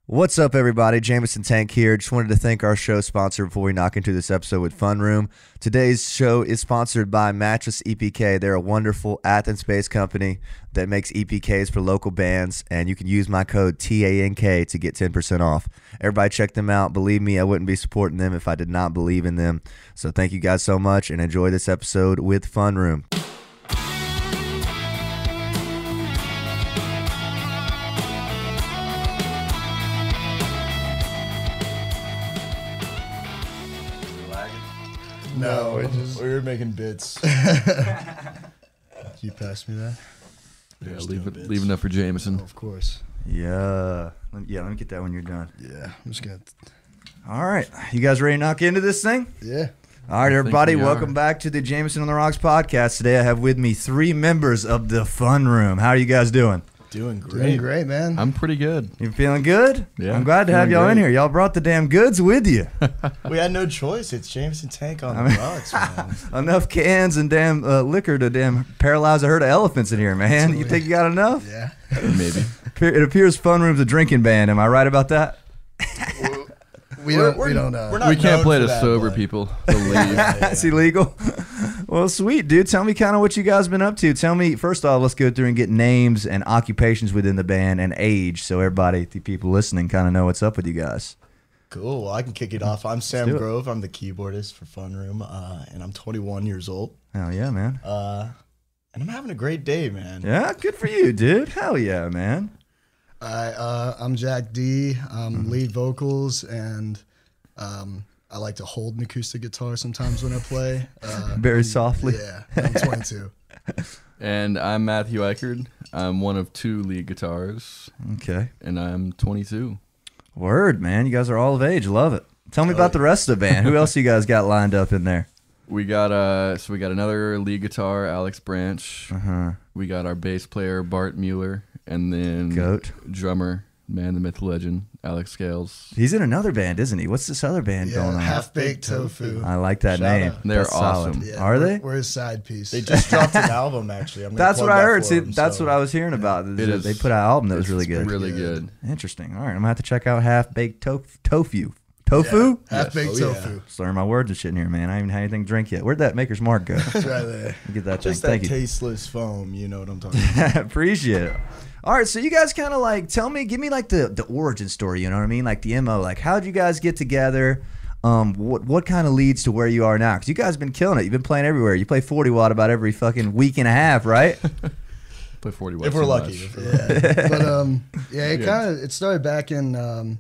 What's up, everybody? Jameson Tank here. Just wanted to thank our show sponsor before we knock into this episode with Fun Room. Today's show is sponsored by Mattress EPK. They're a wonderful Athens-based company that makes EPKs for local bands, and you can use my code TANK to get 10% off. Everybody check them out. Believe me, I wouldn't be supporting them if I did not believe in them. So thank you guys so much, and enjoy this episode with Fun Room. No, we were making bits. You pass me that? Yeah, leave enough for Jameson. Oh, of course. Yeah, let me get that when you're done. Yeah, I'm just gonna. All right, you guys ready to knock into this thing? Yeah. All right, everybody, we welcome back to the Jameson on the Rocks podcast. Today I have with me 3 members of the Fun Room. How are you guys doing? Doing great, man. I'm pretty good. You feeling good? Yeah. I'm glad to have y'all in here. Y'all brought the damn goods with you. We had no choice. It's Jameson Tank on the rocks, man. Enough cans and damn liquor to damn paralyze a herd of elephants in here, man. Absolutely. You think you got enough? Yeah. Maybe. It appears Fun Room's a drinking band. Am I right about that? We don't. We can't play to sober people. They'll leave. It's illegal. Well, sweet, dude. Tell me kind of what you guys been up to. Tell me, first off, let's go through and get names and occupations within the band and age so everybody, the people listening, kind of know what's up with you guys. Cool. Well, I can kick it off. I'm Sam Grove. I'm the keyboardist for Fun Room, and I'm 21 years old. Hell yeah, man. And I'm having a great day, man. Yeah, good for you, dude. Hell yeah, man. I'm Jack D. I'm lead vocals, and I like to hold an acoustic guitar sometimes when I play. Very softly. Yeah, I'm 22. And I'm Matthew Eichard. I'm one of 2 lead guitars, Okay. and I'm 22. Word, man. You guys are all of age. Love it. Tell me about the rest of the band. Who else you guys got lined up in there? We got another lead guitar, Alex Branch. We got our bass player, Bart Mueller, and then Goat. Drummer, man, the myth, legend, Alex Scales. He's in another band, isn't he? What's this other band going on? Half Baked Tofu. I like that Shout name. out. They're That's solid. awesome. Yeah, Are they? We're his side piece. They just dropped an album, actually. I'm gonna That's plug what I that heard. for See, them, that's so- what I was hearing about. It is. They put out an album that was really good. Really good. Interesting. All right, I'm gonna have to check out Half Baked Tofu. Tofu? Yeah, Half Baked Yes. Oh, yeah. Tofu. Just learn my words and shit in here, man. I haven't even had anything to drink yet. Where'd that Maker's Mark go? It's right there. Get that Just thing. that Thank you. tasteless foam, you know what I'm talking about. Appreciate it. All right, so you guys kind of like give me like the origin story. You know what I mean? Like the MO. Like how'd you guys get together? What kind of leads to where you are now? Because you guys have been killing it. You've been playing everywhere. You play 40 watt about every fucking week and a half, right? Play 40 watts. If we're so lucky. much. Yeah. But it started back in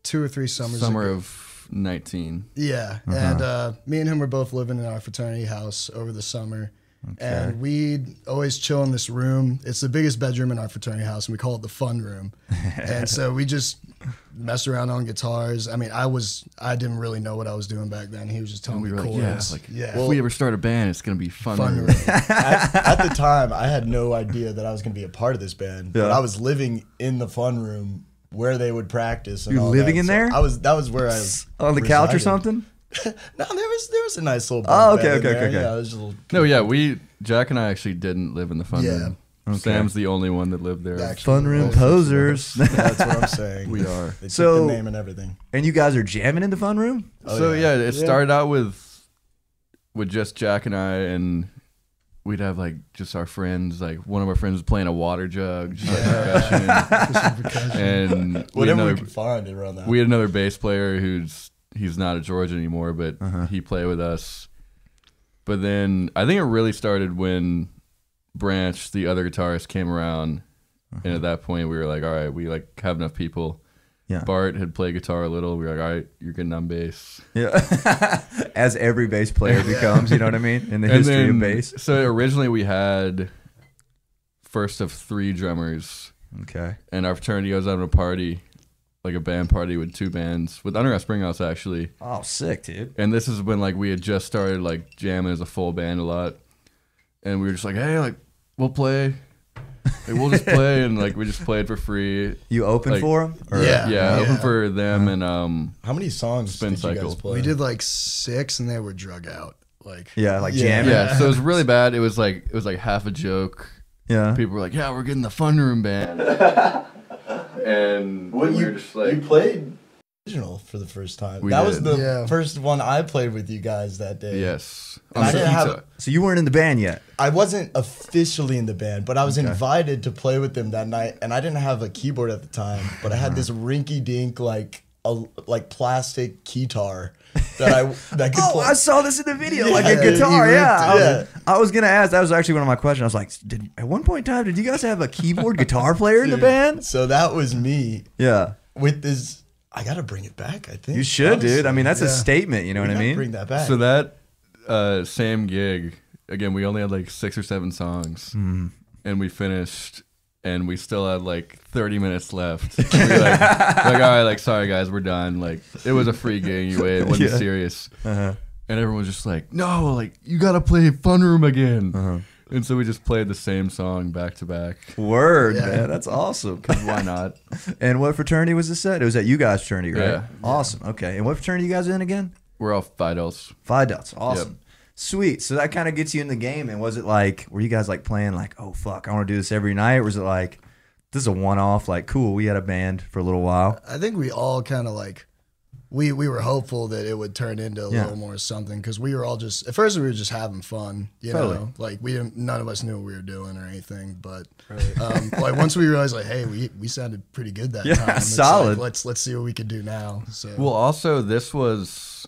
2 or 3 summers Summer ago. of 19. Yeah, and me and him were both living in our fraternity house over the summer. And we'd always chill in this room. It's the biggest bedroom in our fraternity house, and we call it the fun room. And so we just messed around on guitars. I mean, I didn't really know what I was doing back then. He was just telling We me were like, chords. if we ever start a band, it's going to be fun. Fun room. At the time, I had no idea that I was going to be a part of this band. But I was living in the Fun Room where they would practice. And You're all living that. in So there? that was where I was On the couch or resided. something? No, there was a nice little. Oh, bunk okay, bed in okay, there. okay. Yeah, it was a little. No, yeah, Jack and I actually didn't live in the fun Yeah. room. Sam's the only one that lived there. Actually, Fun room both. posers. That's what I'm saying. We are. They took So- the name and everything. And you guys are jamming in the fun room? So it started out with just Jack and I, and we'd have like just our friends. Like one of our friends was playing a water jug, just like percussion. And Whatever we could find around that. we had another bass player he's not at Georgia anymore, but he played with us. But then I think it really started when Branch, the other guitarist, came around, and at that point we were like, all right, we like have enough people. Yeah. Bart had played guitar a little. We were like, all right, you're getting on bass. Yeah. As every bass player becomes, you know what I mean? In the history of bass. So originally we had first of 3 drummers, Okay. and our fraternity goes out on a party, like a band party with 2 bands, with Underground Springhouse actually. Oh, sick, dude. And this is when like we had just started like jamming as a full band a lot, and we were just like, hey, like we'll play. Like, we'll just play, and like we just played for free. You open Like, for them? Yeah. Open for them, and How many songs Spin did you Cycle. guys play? We did like 6, and they were drug out. Like Yeah, like Yeah. jamming. yeah. So it was really bad. It was like half a joke. Yeah. People were like, yeah, we're getting the fun room band. and What we you, were just like, you played original for the first time. We That did. was the Yeah. first one I played with you guys that day. yes. And I didn't have. So you weren't in the band yet. I wasn't officially in the band, but I was invited to play with them that night, and I didn't have a keyboard at the time, but I had this rinky-dink like plastic keytar that could play. I saw this in the video, like Yeah, a guitar. you Yeah, ripped it. I was gonna ask. That was actually one of my questions. I was like, at one point in time, did you guys have a keyboard guitar player in the band? So that was me Yeah, with this. I gotta bring it back. I think you should, dude. I mean, that's a Yeah. statement. You know We what I gotta mean? Bring that back. So that same gig, again, we only had like 6 or 7 songs, and we finished, and we still had like 30 minutes left. We were like, all right, like, sorry guys, we're done. Like, it was a free gig anyway. It wasn't serious. And everyone was just like, no, like, you gotta play Fun Room again. And so we just played the same song back to back. Word, Yeah. man, that's awesome. Why not? And what fraternity was this at? It was at you guys' fraternity, right? Yeah. Awesome. Okay. And what fraternity you guys in again? We're all Phi Delts. Phi Delts. Awesome. Sweet. So that kind of gets you in the game. And was it like, were you guys like playing like, oh fuck, I want to do this every night? Or was it like, this is a one-off? Like, cool, we had a band for a little while. I think we all kind of like we were hopeful that it would turn into a Yeah. little more something because we were all just at first we were just having fun, you Totally. know, like none of us knew what we were doing or anything, but like once we realized like, hey, we sounded pretty good that Yeah, time. It's solid. like, let's see what we could do now. So Well, also, this was,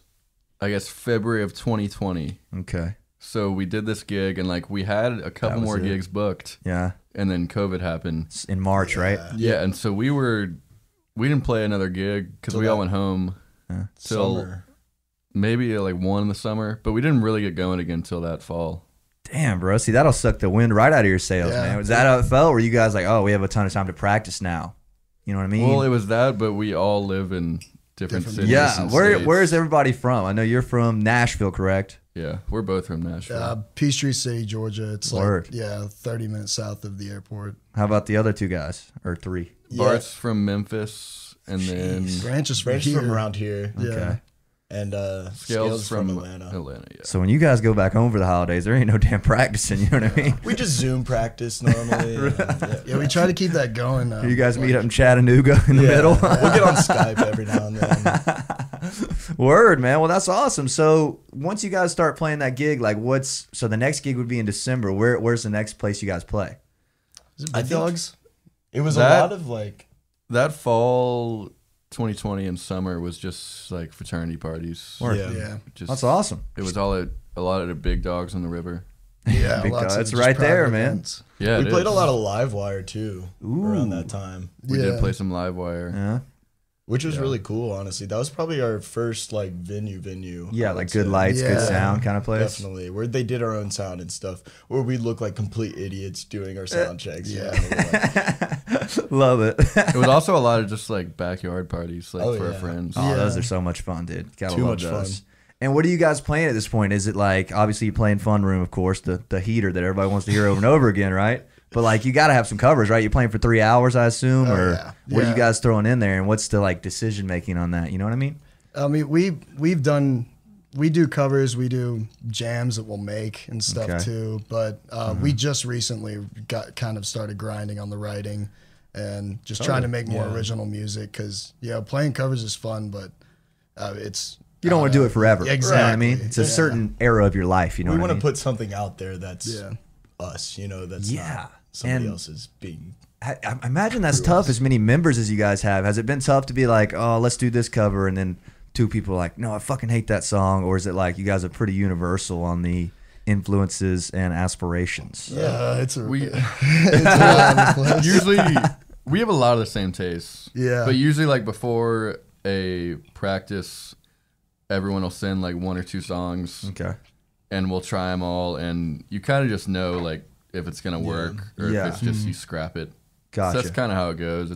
I guess, February of 2020. Okay. So we did this gig, and like we had a couple was more it. gigs booked, Yeah. and then COVID happened. It's in March, right? Yeah, and so we didn't play another gig because Till we all that- went home till Summer. maybe like 1 in the summer, but we didn't really get going again till that fall. Damn, bro. See, that'll suck the wind right out of your sails, Yeah. man. Was that how it felt? Were you guys like, oh, we have a ton of time to practice now? You know what I mean? Well, it was that, but we all live in different cities. yeah. and Where states. Where is everybody from? I know you're from Nashville, correct? Yeah, we're both from Nashville. Peachtree City, Georgia. It's Word. like 30 minutes south of the airport. How about the other two guys or three? Bart's from Memphis, and then Branch is from Branch here. from around here, Yeah. Okay. and Scales from Atlanta. Yeah. So when you guys go back home for the holidays, there ain't no damn practicing. You know what I mean? We just Zoom practice normally. and, Yeah, we try to keep that going. You guys meet up in Chattanooga in the middle. We'll get on Skype every now and then. Word, man. Well, that's awesome. So once you guys start playing that gig, like so the next gig would be in December. Where's the next place you guys play? Is it I Big think- Dogs? It was That- a lot of like. That fall 2020 and summer was just like fraternity parties. Word. Yeah. Just, That's awesome. It was all a lot of the big dogs on the river. Yeah, Big lots Dog. of It's just right there, private man. events. Yeah, We it played is. a lot of live wire too around that time, We Yeah. did play some live wire. Yeah. which was really cool. Honestly, that was probably our first like venue. Yeah, I would like good say. lights, good Yeah. sound kind of place. Definitely, where they did our own sound and stuff, where we look like complete idiots doing our sound checks. Yeah. Love it. It was also a lot of just like backyard parties, like Oh, for our yeah. friends. Oh, Yeah. those are so much fun, dude. Gotta Too love much those. fun. And what are you guys playing at this point? Is it like, obviously you're playing Fun Room, of course, the heater that everybody wants to hear over and over again, right? But like you got to have some covers, right? You're playing for 3 hours, I assume, or yeah. what are you Yeah. guys throwing in there? And what's the like decision making on that? You know what I mean? I mean, we do covers, we do jams that we'll make and stuff Okay. too. But we just recently got started grinding on the writing and just trying to make more original music because playing covers is fun, but it's You don't want to do it forever. Exactly. You know what I mean? It's a Yeah. certain era of your life. You know We what I want mean? to put something out there that's Yeah. us. That's Yeah. not somebody And- else's being. I imagine that's tough as many members as you guys have. Has it been tough to be like, oh, let's do this cover, and then two people are like, no, I fucking hate that song? Or is it like you guys are pretty universal on the influences and aspirations? it's a We it's all over the place. usually we have a lot of the same tastes. Yeah. But usually like before a practice, everyone will send like 1 or 2 songs, Okay. and we'll try them all, and you kind of just know like if it's gonna work or Yeah. if it's just you scrap it. Gotcha. So that's kind of how it goes.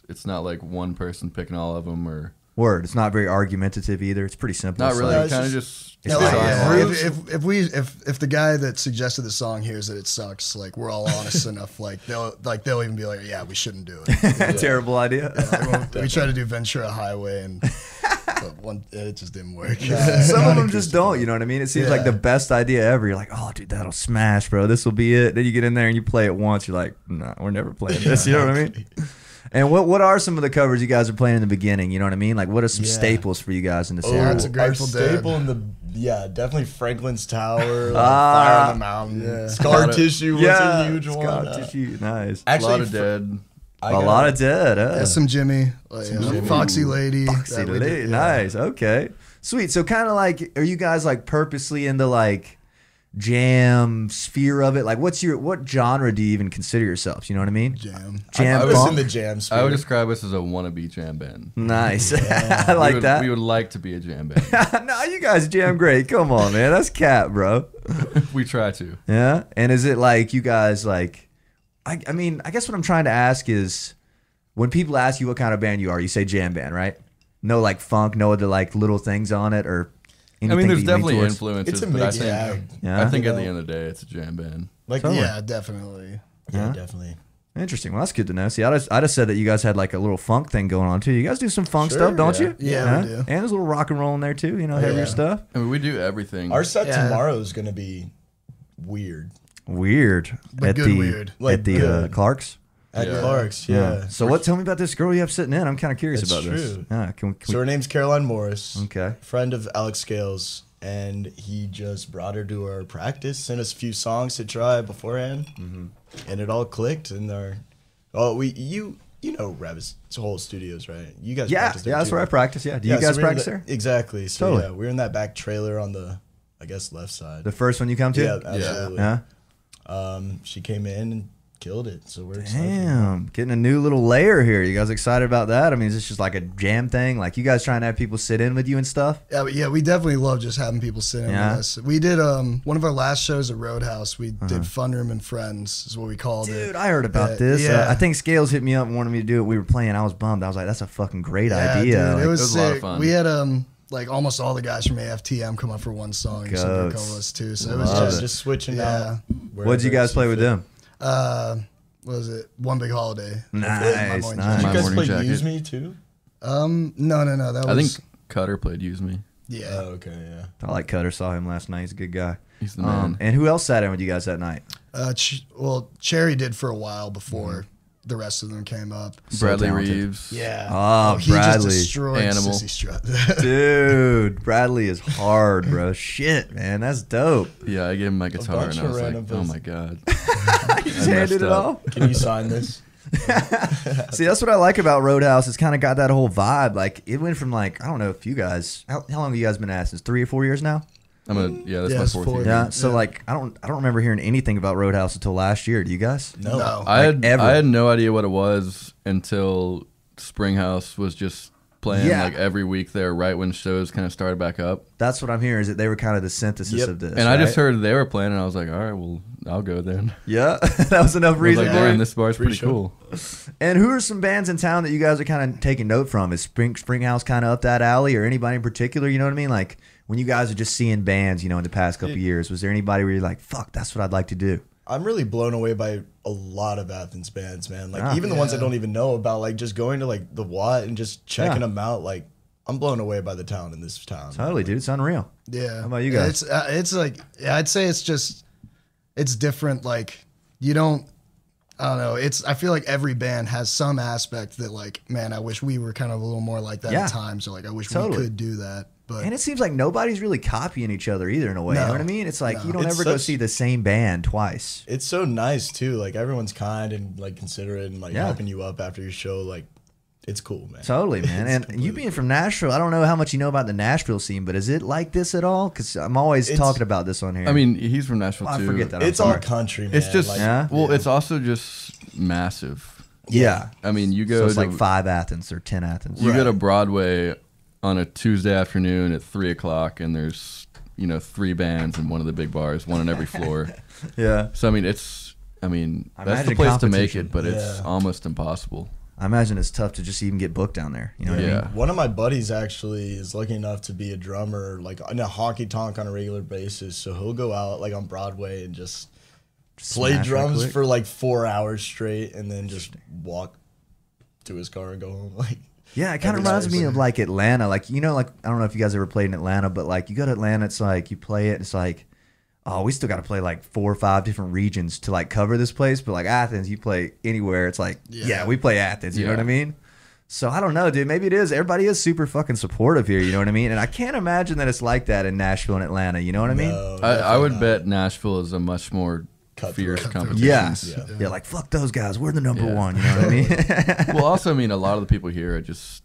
It's not like one person picking all of them or Word. It's not very argumentative either. It's pretty simple. not It's really. like- it's Kind of just- just It's Yeah, like, try 'em all. if the guy that suggested the song hears that it sucks, like we're all honest enough, they'll even be like, yeah, we shouldn't do it. Terrible idea. We tried to do Ventura Highway and but it just didn't work. Some of them just don't. You know what I mean? It seems like Yeah. the best idea ever. You're like, oh, dude, that'll smash, bro. This will be it. Then you get in there and you play it once. You're like, nah, we're never playing this. You know what I mean? And what are some of the covers you guys are playing in the beginning? You know what I mean? Like, what are some staples for you guys in the scene? that's a Grateful Our Dead. staple in the definitely Franklin's Tower, like Fire on the Mountain, Scar Tissue was a huge one. Scar Tissue, nice. Actually, a lot of Dead. A lot of Dead. Yeah, some Jimmy, like, Foxy Lady. Foxy Lady, nice. Okay, sweet. So kind of like, are you guys like purposely into like jam sphere of it? Like, what genre do you even consider yourselves? You know what I mean? Jam. I was funk? in the jam sphere. I would describe us as a wannabe jam band. Nice. I like that. We would like to be a jam band. No, you guys jam great. Come on, man. That's cap, bro. We try to. Yeah. And is it like you guys like? I mean, I guess what I'm trying to ask is, when people ask you what kind of band you are, you say jam band, right? No like funk, no other like little things on it or. I mean, there's that you lean definitely towards? influences, It's a but I mixed think, bag. Yeah. I think You at the know? end of the day, it's a jam band. Like, Totally. Yeah, definitely. yeah, definitely. Interesting. Well, that's good to know. See, I just said that you guys had like a little funk thing going on too. You guys do some funk Sure, stuff, don't yeah. you? Yeah, we do. And there's a little rock and roll in there too. You know, heavier yeah. stuff. I mean, we do everything. Our set Yeah. tomorrow is gonna be weird. Weird. But at good the weird. Like at the good. Clark's. At Yeah. Clark's, yeah. So what? Tell me about this girl you have sitting in. I'm kind of curious It's about this. true. Yeah. Can So we? her name's Caroline Morris. Okay. Friend of Alex Scales, and he just brought her to our practice, sent us a few songs to try beforehand, and it all clicked. And you know Reb's whole studios, right? You guys Yeah. practice there Yeah. That's too, where I right? practice. Yeah. Do you Yeah, so guys we were in practice the- there? Exactly. So Totally. yeah, we were in that back trailer on the, I guess, left side. The first one you come to? Yeah, absolutely. Yeah. She came in and killed it, so we're excited. Damn, getting a new little layer here. You guys excited about that? I mean, is this just like a jam thing? Like you guys trying to have people sit in with you and stuff? Yeah, we definitely love just having people sit in Yeah. with us. We did one of our last shows at Roadhouse. We did Fun Room and Friends is what we called it. Dude, I heard about Yeah, this. yeah. I think Scales hit me up and wanted me to do it. We were playing. I was bummed. I was like, that's a fucking great Yeah, idea. dude, Like, it was was a lot of sick. fun. We had like almost all the guys from AFTM come up for one song except for Goats. Colas too. So it was Love just Just switching Yeah. out. what'd you guys play with them? what was it? One Big Holiday. Nice, Morning nice. Did you My guys Morning play Jacket. Use Me too? No. That was I think Cutter played Use Me. yeah. Oh, okay, yeah. I like Cutter. Saw him last night. He's a good guy. He's the man. And who else sat in with you guys that night? Cherry did for a while before the rest of them came up. Bradley talented. Reeves. Yeah. Oh, he Bradley. just destroyed Animal. Sissy Strut. Dude, Bradley is hard, bro. Shit, man. That's dope. Yeah, I gave him my guitar bunch and I of was like, random oh places. my God. You just handed it up. off. Can you sign this? See, that's what I like about Roadhouse. It's kind of got that whole vibe. Like, it went from like, I don't know if you guys, how long have you guys been at Athens? 3 or 4 years now? That's Yeah, my it's fourth 4 year. Yeah. So like, I don't remember hearing anything about Roadhouse until last year. Do you guys? No. I ever. had no idea what it was until Springhouse was just playing Yeah. like every week there right when shows kind of started back up. That's what I'm hearing. Is that they were kind of the synthesis Yep. of this. And I just right? heard they were playing and I was like, all right, well, I'll go then. Yeah, that was enough I was reason. like, for damn, it. this bar's pretty Free show. cool. And who are some bands in town that you guys are kind of taking note from? Is Springhouse kind of up that alley, or anybody in particular? You know what I mean? Like when you guys are just seeing bands, you know, in the past couple years, was there anybody where you're like, "Fuck, that's what I'd like to do"? I'm really blown away by a lot of Athens bands, man. Like Ah. even the ones I don't even know about, like just going to like the Watt and just checking Yeah. them out. Like I'm blown away by the talent in this town. Totally, dude. It's unreal. Yeah. How about you guys? It's like, yeah, I'd say it's different. Like I don't know. I feel like every band has some aspect that like, man, I wish we were kind of a little more like that Yeah. at times. Or like, I wish Totally. we could do that. But And it seems like nobody's really copying each other either in a way. You know No. what I mean? It's like you don't It's ever go such- see the same band twice. It's so nice too. Like everyone's kind and like considerate and like Yeah. helping you up after your show. Like it's cool, man. Totally, man. It's And you completely being from Nashville, I don't know how much you know about the Nashville scene, but is it like this at all? Because I'm always It's- talking about this on here. I mean, he's from Nashville I too. forget that. I'm It's all sorry. country, man. It's just, like, Yeah? well, it's also just massive. Yeah. I mean, you go So it's to, like 5 Athens or 10 Athens. you go to Right. Broadway on a Tuesday afternoon at 3:00 and there's, 3 bands in one of the big bars, one on every floor. Yeah. So, I mean, that's the imagine place to make competition. it, but it's Yeah. almost impossible. I imagine it's tough to just even get booked down there. You know what I mean? Yeah. One of my buddies actually is lucky enough to be a drummer, like in a honky tonk on a regular basis. So he'll go out like on Broadway and just play smash right drums quick. for like 4 hours straight, and then just walk to his car and go home. Like Yeah, it kind of Every reminds me Thursday. of like Atlanta. Like, like I don't know if you guys ever played in Atlanta, but like you go to Atlanta, it's like you play it, it's like oh, we still got to play like 4 or 5 different regions to like cover this place. But like Athens, you play anywhere. It's like, yeah, we play Athens. You know what I mean? So I don't know, dude. Maybe it is. Everybody is super fucking supportive here. You know what I mean? And I can't imagine that it's like that in Nashville and Atlanta. You know what I mean? I would bet Nashville is a much more fierce competition. Yeah, like fuck those guys. We're the number one. You know what I mean? Well, also, I mean, a lot of the people here are just,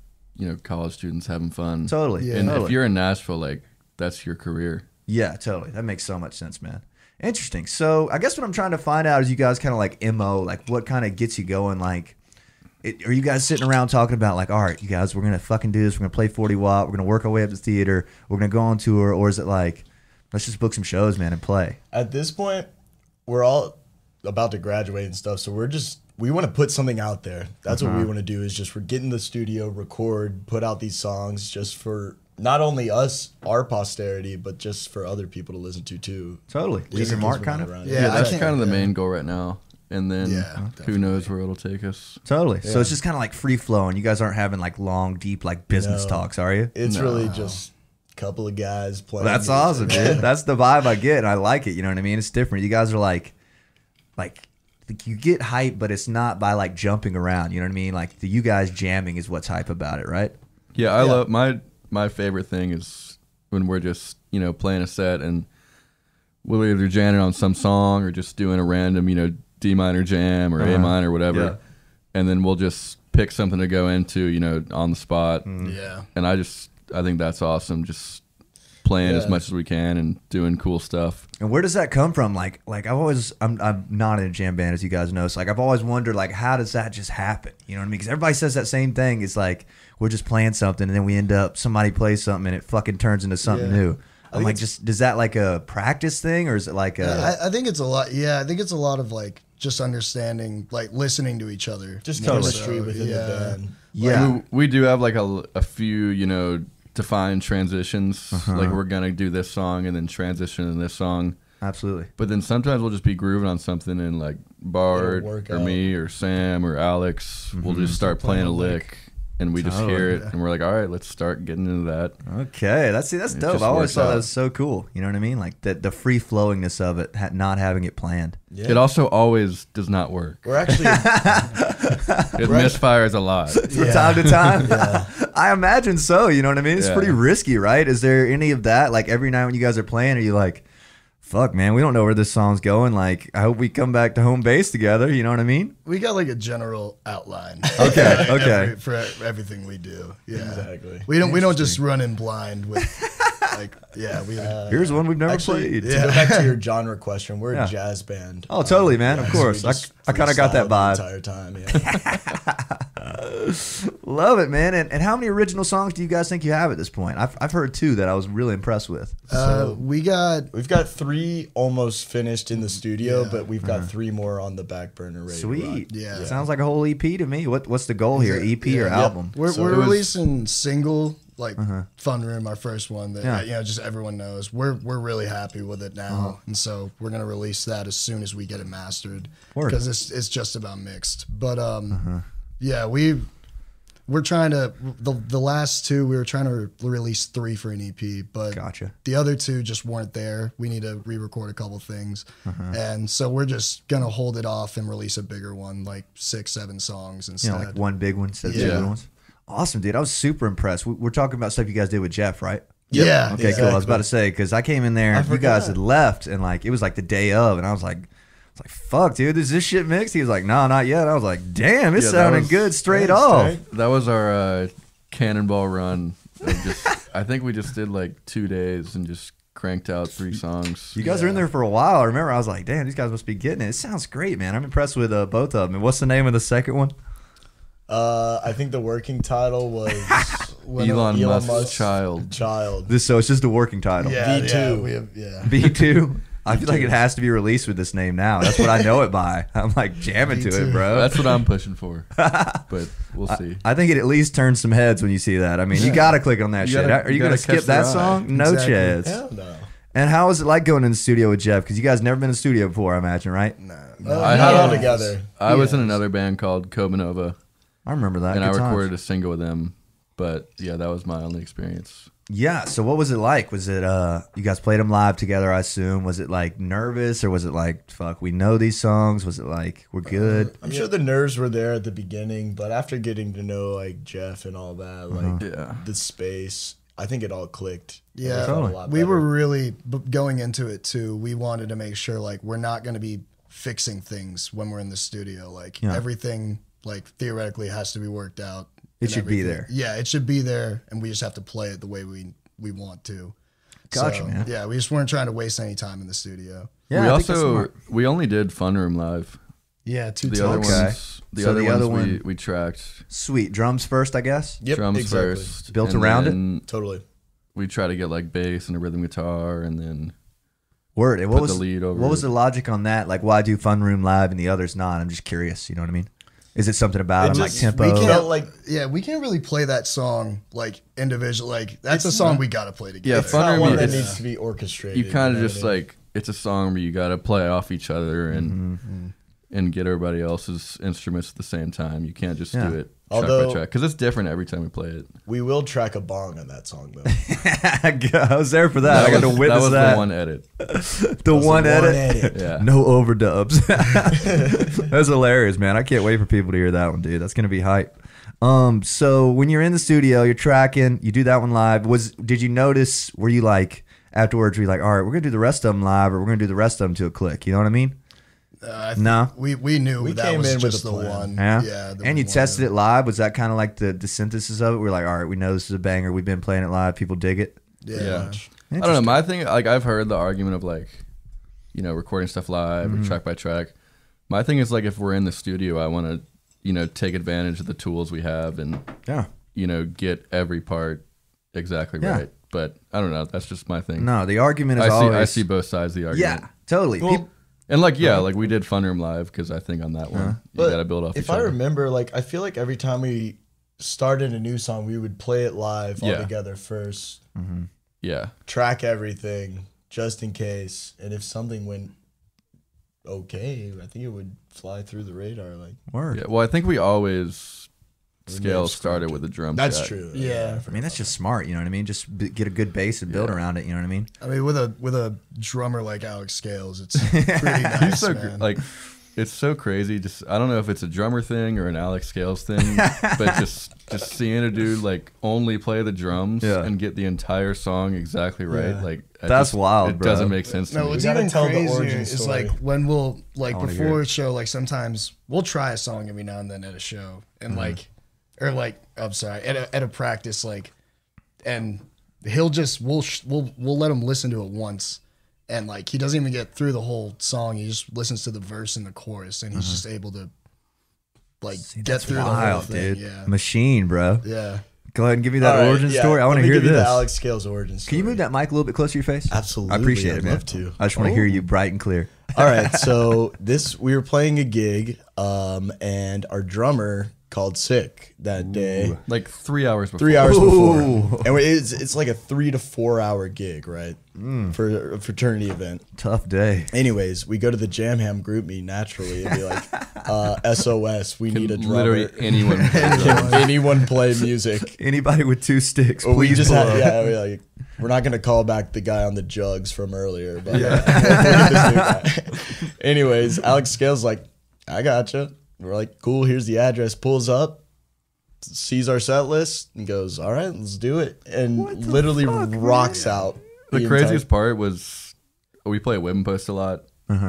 college students having fun. Totally. Yeah. And if you're in Nashville, like, that's your career. Yeah, totally. That makes so much sense, man. Interesting. So I guess what I'm trying to find out is you guys kind of like MO, like what kind of gets you going, like. Are you guys sitting around talking about like, all right, you guys, we're going to fucking do this. We're going to play 40 Watt. We're going to work our way up to theater. We're going to go on tour. Or is it like, let's just book some shows, man, and play? At this point, we're all about to graduate and stuff. So we want to put something out there. That's what we want to do is just get in the studio, record, put out these songs just for not only us, our posterity, but just for other people to listen to too. Totally. Leave your mark kind of. Yeah, that's kind of the main goal right now. And then who knows where it'll take us. Totally. So it's just kind of like free flowing. You guys aren't having like long, deep like business talks, are you? It's really just a couple of guys playing. Well, that's awesome, dude. That's the vibe I get, and I like it. You know what I mean? It's different. You guys are like you get hype, but it's not by like jumping around. You know what I mean? Like you guys jamming is what's hype about it, right? Yeah, I love my favorite thing is when we're just playing a set and we'll either jamming on some song or just doing a random D minor jam or A minor or whatever, and then we'll just pick something to go into, on the spot. Yeah, and I think that's awesome. Just playing as much as we can and doing cool stuff. And where does that come from? Like I'm not in a jam band, as you guys know. So like I've always wondered, like, how does that just happen? You know what I mean? Because everybody says that same thing. It's like we're just playing something and then we end up somebody plays something and it fucking turns into something new. I'm like, does that like a practice thing or is it like a? I think it's a lot. Yeah, I think it's a lot of like just understanding, like listening to each other. Just chemistry within the band. Yeah, we do have like a few defined transitions. Like we're gonna do this song and then transition in this song. Absolutely. But then sometimes we'll just be grooving on something and like Bart or me or Sam or Alex will just start playing a lick. And we just hear it, and we're like, all right, let's start getting into that. Okay, that's dope. I always thought that was so cool. You know what I mean? Like the free flowingness of it, not having it planned. Yeah. It also always does not work. We're actually it misfires a lot from time to time. I imagine so. You know what I mean? It's pretty risky, right? Is there any of that? Like every night when you guys are playing, are you like, fuck, man, we don't know where this song's going. Like, I hope we come back to home base together. You know what I mean? We got like a general outline. Okay. For everything we do. Yeah, exactly. We don't just run in blind with like here's one we've never played. To go back to your genre question, we're a jazz band. Oh, totally, man. Of course, I kind of got that vibe the entire time. Yeah. Love it, man. And how many original songs do you guys think you have at this point? I've heard 2 that I was really impressed with. We've got 3 almost finished in the studio, but we've got 3 more on the back burner ready. Sweet. To rock. Yeah. Sounds like a whole EP to me. What's the goal here? EP or album? We're releasing single Fun Room, our first one that just everyone knows. We're really happy with it now, and so we're gonna release that as soon as we get it mastered because it's just about mixed. But we're trying to the last 2 we were trying to release 3 for an EP, but the other 2 just weren't there. We need to re-record a couple things, and so we're just gonna hold it off and release a bigger one, like 6-7 songs instead. Like one big one instead of 2 little ones. Awesome, dude. I was super impressed. We're talking about stuff you guys did with Jeff, right? Yeah. Okay, cool. I was about to say, because I came in there and you guys had left, and like it was like the day of, and I was like, fuck, dude, is this shit mixed? He was like, no, not yet. I was like, damn, it sounded good straight off. That was our cannonball run. I think we just did like 2 days and just cranked out 3 songs. You guys are in there for a while. I remember I was like, damn, these guys must be getting it. It sounds great, man. I'm impressed with both of them. And what's the name of the second one? I think the working title was Elon Musk's Child. So it's just a working title. Yeah, V2. V2. I feel like it has to be released with this name now. That's what I know it by. I'm like jamming to it, bro. That's what I'm pushing for. But we'll see. I think it at least turns some heads when you see that. I mean, you got to click on that shit. Are you going to skip that song? No chance. Hell no. And how was it like going in the studio with Jeff? Because you guys never been in the studio before, I imagine, right? No. I had all together. I was in another band called Cobanova. I remember that. And I recorded a single with them. But yeah, that was my only experience. Yeah. So what was it like? Was it you guys played them live together, I assume? Was it like nervous, or was it like, fuck, we know these songs? Was it like, we're good? I'm sure the nerves were there at the beginning, but after getting to know like Jeff and all that, like the space, I think it all clicked. Yeah, totally. We were really going into it too. We wanted to make sure like we're not going to be fixing things when we're in the studio. Like everything, like theoretically, has to be worked out. It should be there. Yeah, it should be there, and we just have to play it the way we want to. Gotcha, man. Yeah, we just weren't trying to waste any time in the studio. Yeah, we only did Fun Room live. Yeah, the other ones. The other ones we tracked. Sweet. Drums first, I guess. Yep, Drums exactly. first. Built around it. Totally. We try to get like bass and a rhythm guitar, and then Word. And what was the lead over what was the logic on that? Like, why do Fun Room live and the others not? I'm just curious. You know what I mean? Is it something about them, like tempo? We can't really play that song like individually. Like that's a song we gotta play together. Yeah, It's Fun not Room one that needs to be orchestrated. You kind of just like, it's a song where you got to play off each other and get everybody else's instruments at the same time. You can't just do it track by track, because it's different every time we play it. We will track a bong on that song though. I was there for that. I got to witness that. That was the one edit. The one edit. Yeah. No overdubs. That's hilarious, man. I can't wait for people to hear that one, dude. That's gonna be hype. So when you're in the studio, you're tracking, you do that one live. Did you notice? Were you like afterwards? Were you like, all right, we're gonna do the rest of them live, or we're gonna do the rest of them to a click? You know what I mean? No, we knew We that came was in with just a the plan. one. Yeah. And you tested it live. Was that kind of like the synthesis of it? We're like, all right, we know this is a banger. We've been playing it live. People dig it. Yeah. I don't know. My thing, like, I've heard the argument of like, you know, recording stuff live or track by track. My thing is like, if we're in the studio, I want to, you know, take advantage of the tools we have and, you know, get every part exactly right. But I don't know. That's just my thing. No, the argument is always... I see both sides of the argument. Yeah, totally. Well, and like, like we did Fun Room live, because I think on that one, you got to build off If each I other. remember, like, I feel like every time we started a new song, we would play it live all together first. Yeah. Track everything just in case. And if something went okay, I think it would fly through the radar. Like, Word. Yeah. Well, I think we always scale started with a drum that's set. true. Yeah. I mean, that's just smart. You know what I mean? Just get a good base and build around it. You know what I mean? I mean, with a drummer like Alex Scales, it's pretty nice. He's so man. like, it's so crazy. Just I don't know if it's a drummer thing or an Alex Scales thing, but just seeing a dude like only play the drums and get the entire song exactly right, like that's wild. It bro. doesn't make sense to No, me. what's gotta even tell the crazier origin is story. like when we'll like wanna hear before a show, like sometimes we'll try a song every now and then at a show, and like, or like I'm sorry, at a practice, like, and he'll just we'll let him listen to it once. And like he doesn't even get through the whole song. He just listens to the verse and the chorus, and he's just able to like get through the whole thing. Dude. Yeah, Machine, bro. yeah. Go ahead and give me that origin story. I want to hear give you this. the Alex Scales origin story. Can you move that mic a little bit closer to your face? Absolutely. I appreciate I'd it, man. love to. I just want to hear you bright and clear. All right, so we were playing a gig, and our drummer called sick that day. Like 3 hours before. 3 hours before. And it's like a 3 to 4 hour gig, right? For a fraternity event. Tough day. Anyways, we go to the Jam Ham group meet naturally and be like, SOS, we need a drummer. Literally anyone. Can anyone play music? Anybody with 2 sticks, Well, we please just pull had, up. we're not going to call back the guy on the jugs from earlier. But we'll get this new guy. Anyways, Alex Scales like, I gotcha. We're like, cool, here's the address. Pulls up, sees our set list, and goes, all right, let's do it. And literally rocks out. The craziest part was we play Whip and Post a lot,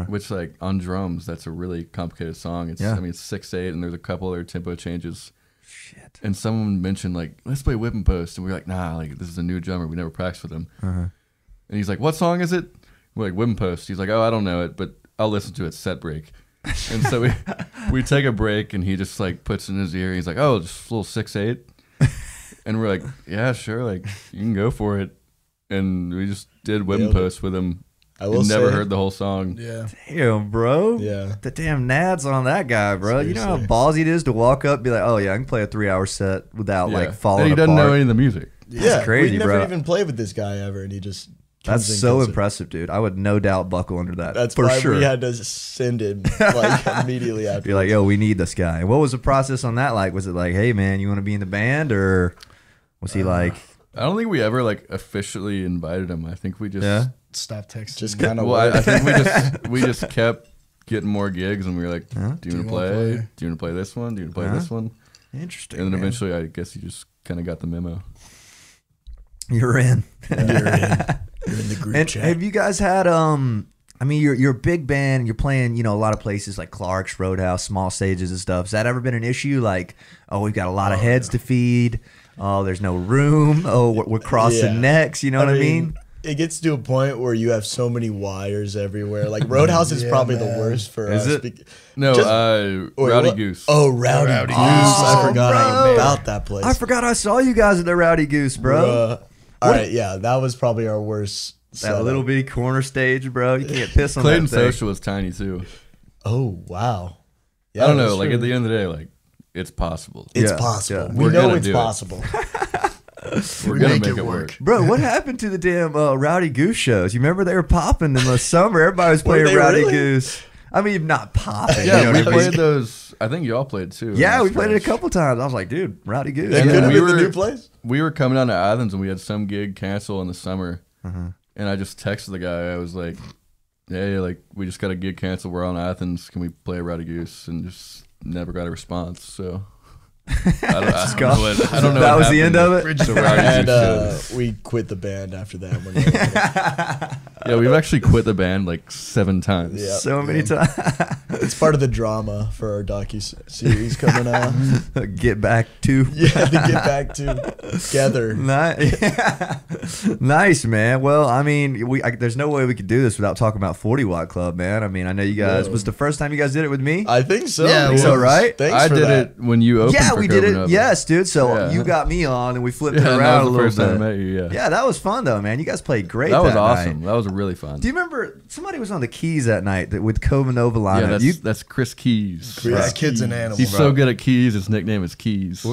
which like on drums, that's a really complicated song. It's I mean it's 6/8 and there's a couple other tempo changes. Shit. And someone mentioned like, let's play Whip and Post, and we're like, nah, like this is a new drummer, we never practiced with him. And he's like, what song is it? We're like, Whip and Post. He's like, oh, I don't know it, but I'll listen to it set break. And so we take a break, and he just like puts it in his ear. He's like, oh, just a little 6/8. And we're like, yeah, sure, like you can go for it. And we just did Whip and Post with him. I will never say, heard the whole song. Yeah. Damn, bro. Yeah. The damn nads on that guy, bro. You know how Seriously. ballsy it is to walk up and be like, oh, yeah, I can play a 3-hour set without like falling And he doesn't apart. know any of the music. Yeah, crazy, we never bro. even played with this guy ever, and he just That's comes in, so kills it. impressive, dude. I would no doubt buckle under that. That's for why sure. we had to send him like immediately after. Be like, yo, we need this guy. And what was the process on that like? Was it like, hey, man, you want to be in the band, or Was he like? I don't think we ever like officially invited him. I think we just Stop texting. Just kind of. well, I think we just kept getting more gigs, and we were like, "Do you want to play? Do you want to play this one? Do you want to play this one?" Interesting. And then eventually, I guess you just kind of got the memo. You're in. You're in the group And chat. have you guys had I mean, you're a big band. You're playing, you know, a lot of places like Clark's, Roadhouse, small stages and stuff. Has that ever been an issue? Like, oh, we've got a lot of heads to feed. Oh, there's no room. Oh, we're crossing necks. You know what I mean? It gets to a point where you have so many wires everywhere. Like Roadhouse is probably the worst for us. No, Rowdy Goose. Oh, Rowdy Goose. I forgot about that place. I forgot I saw you guys at the Rowdy Goose, bro. All right, yeah, that was probably our worst. That setup. little bitty corner stage, bro. You can't piss on Clayton that thing. Social was tiny too. Oh, wow. Yeah, I don't know. that's Like true. at the end of the day, like it's possible. It's Yeah, possible. yeah. We We're know gonna it's do it. possible. We're gonna make make it it work. work. Bro, what happened to the damn Rowdy Goose shows? You remember they were popping in the summer? Everybody was playing they Rowdy really? Goose. I mean, not popping. Yeah, you know we what I mean? played those. I think y'all played too. Yeah, in we the played it a stretch. couple times. I was like, dude, Rowdy Goose. That And could have we been the were- new place. We were coming down to Athens and we had some gig cancel in the summer, and I just texted the guy. I was like, "Hey, like we just got a gig canceled. We're on Athens. Can we play Rowdy Goose?" And just never got a response. So I don't know. That what was the end of happened it? to Rowdy And Goose shows. we quit the band after that. Yeah, we've actually quit the band like 7 times. Yeah. So many times. It's part of the drama for our docu-series coming out. Get back to. Yeah, to get back together. Nice, man. Well, I mean, there's no way we could do this without talking about 40 Watt Club, man. I mean, I know you guys. Whoa. Was the first time you guys did it with me? I think so. Yeah, think so, right? Thanks I for did that. it when you opened. Yeah, for we did it. Copenhagen. Yes, dude. So Yeah. you got me on, and we flipped Yeah, it and around that a was the little first time I bit. met you. Yeah, Yeah, that was fun though, man. You guys played great. that was night. awesome. That was really fun. Do you remember somebody was on the keys that night with Covenova lineup? Yeah, that's Chris Keys. Yeah, kid's an animal. He's so good at keys. His nickname is Keys.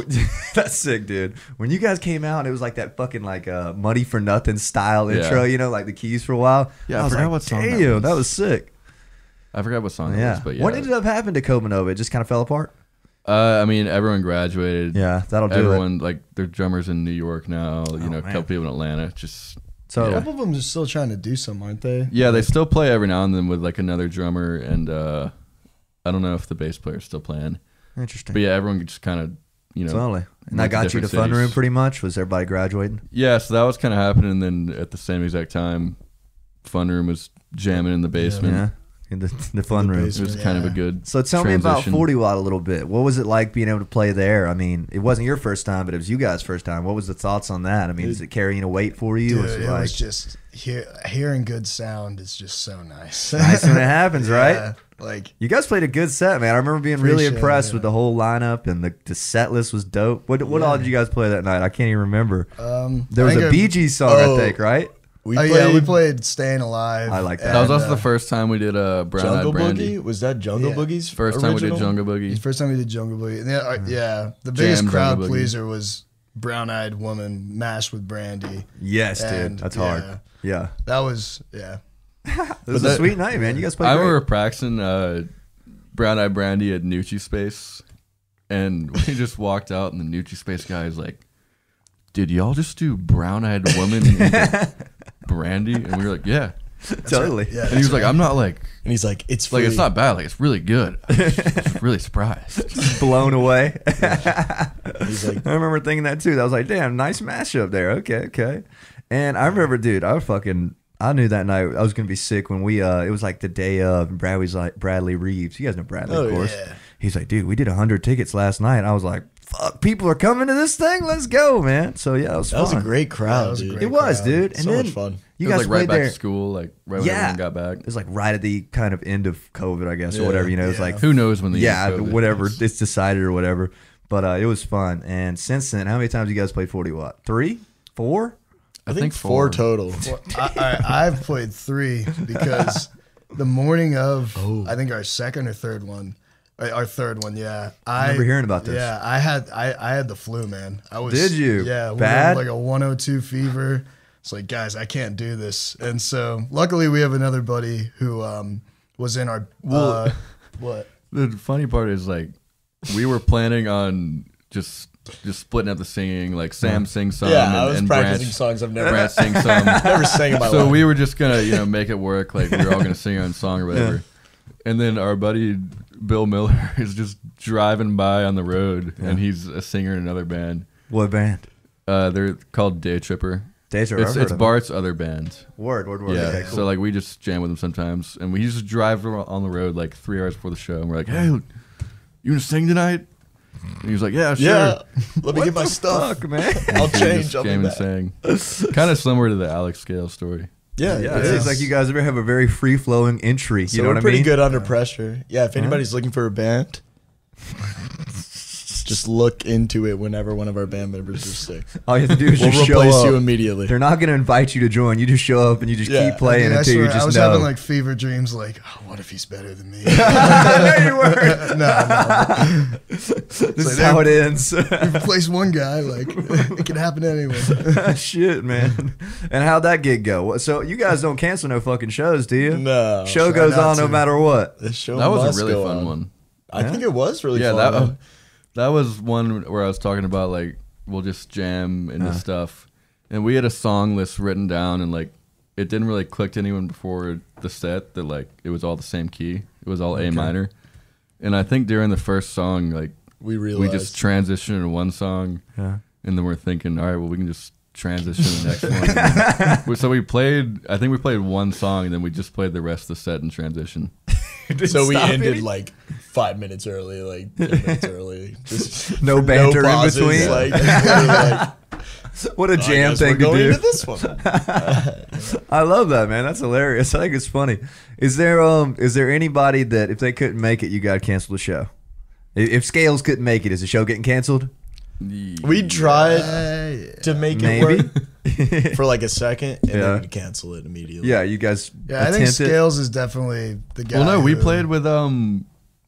That's sick, dude. When you guys came out, it was like that fucking like Money for Nothing style intro, you know, like the keys for a while. Yeah, I was forgot like, what song that damn, that was. was sick. I forgot what song it Yeah. was, but yeah. What ended up happening to Covenova? It just kind of fell apart. I mean, everyone graduated. Yeah, that'll do Everyone, like, they're drummers in New York now. You know, a man. couple people in Atlanta. Just So A couple of them are still trying to do some, aren't they? yeah, they still play every now and then with like another drummer, and I don't know if the bass player's still playing. interesting. But yeah, everyone just kind of Totally. And went that got you to different Fun cities. Room pretty much? Was everybody graduating? Yeah, so that was kind of happening. And then at the same exact time, Fun Room was jamming in the basement. Yeah. In the Fun Room. It was kind of a good. So tell me about transition. 40 Watt a little bit. What was it like being able to play there? I mean, it wasn't your first time, but it was you guys' first time. What was the thoughts on that? I mean, is it carrying a weight for you? Dude, Was it it like was just hearing good sound is just so nice. nice when it happens, right? Yeah, like You guys played a good set, man. I remember being really Appreciate it, impressed yeah. with the whole lineup, and the set list was dope. What all did you guys play that night? I can't even remember. There was a Bee Gees song, I think, right? We we played "Staying Alive." I like that. That was and, also the first time we did Brown Eyed Jungle Brandy. Boogie? Was that Jungle Yeah. Boogie's First time we did original? Jungle Boogie. First time we did Jungle Boogie. And the biggest Jam crowd Jungle Boogie. pleaser was "Brown Eyed Woman" mashed with brandy. Yes, dude. And, That's yeah. hard. Yeah. That was It was a sweet night, man. You guys played I great. remember practicing Brown Eyed Brandy at Nucci Space, and we just walked out, and the Nucci Space guy is like, "Did y'all just do Brown Eyed Woman and Brandy?" And we were like, "Yeah." Totally. Yeah, And he was like, "I'm not like And he's like, it's free. it's not bad. Like it's really good. I was just really surprised." Blown away. He's like, I remember thinking that too. I was like, damn, nice mashup there. Okay. And I remember, dude, I knew that night I was gonna be sick when it was like the day of, and Bradley Reeves. You guys know Bradley, of course. yeah. He's like, dude, we did 100 tickets last night. I was like, fuck, people are coming to this thing. Let's go, man. So yeah, it was that was a fun. great crowd, That was a dude. great It was, crowd. dude. And So then much fun. you It was guys like right played back there. to school, like right when Yeah. everyone got back. It was like right at the kind of end of COVID, I guess, or Yeah. whatever. You know, it was Yeah. like Who knows when the yeah, end of COVID whatever is. it's decided or whatever. But it was fun. And since then, how many times you guys played 40 Watt? 3? 4? I think 4 total. Well, I've played 3 because the morning of I think our second or third one, our third one, yeah. I remember hearing about this. Yeah, I had the flu, man. I was. Did you? Yeah, we Bad? had like a 102 fever. It's like, guys, I can't do this. And so luckily we have another buddy who was in our what? The funny part is like we were planning on just just splitting up the singing. Like Sam sings some, Yeah, I was and practicing Branch, songs I've never Branch sings some. never sang in my So life. we were just gonna, make it work. Like we were all gonna sing our own song or whatever. And then our buddy Bill Miller is just driving by on the road, and he's a singer in another band. What band? They're called Day Tripper. Day Tripper. It's Bart's other band. Word. Yeah. Okay, cool. So like we just jam with him sometimes, and we just drive on the road like 3 hours before the show, and we're like, "Hey, you gonna sing tonight?" And he was like, "Yeah, sure." Yeah, let me get my stuff. Fuck, man. I'll He change. just I'll be came and back. sang. Kind of similar to the Alex Scales story. Yeah, Yeah, it seems like you guys have a very free flowing entry. So You know we're what I pretty mean? good under pressure. Yeah, if anybody's looking for a band, just look into it whenever one of our band members is sick. All you have to do is We'll just show replace up. you immediately. They're not going to invite you to join. You just show up and you just Yeah. keep playing Dude, I until you swear, just I was know. having like fever dreams, like, oh, what if he's better than me? No, you weren't. no. This is how it ends. You replace one guy, like it can happen to anyone. Shit, man. And how'd that gig go? So you guys don't cancel no fucking shows, do you? No. Show try goes not on no to. matter what. The show That was must a really go fun on. one. I think it was really Yeah, fun. that was one where I was talking about like we'll just jam into stuff, and we had a song list written down, and like it didn't really click to anyone before the set that like it was all the same key. It was all A minor, and I think during the first song like we realized. we just transitioned into one song, Yeah. and then we're thinking, all right, well we can just transition to the next one. So we played. I think we played one song, and then we just played the rest of the set in transition. So we stop ended any- like 5 minutes early, like 10 minutes early. Just No banter in pauses, between. Like, just literally like, What a I jam guess thing we're to going do. into this one. I love that, man. That's hilarious. I think it's funny. Is there anybody that if they couldn't make it, you got to cancel the show? If Scales couldn't make it, is the show getting canceled? We tried to make it Maybe. work for like a second, and Yeah. then we cancel it immediately. Yeah, you guys. Yeah, I think attempted? Scales is definitely the guy. Well, no, we who- played with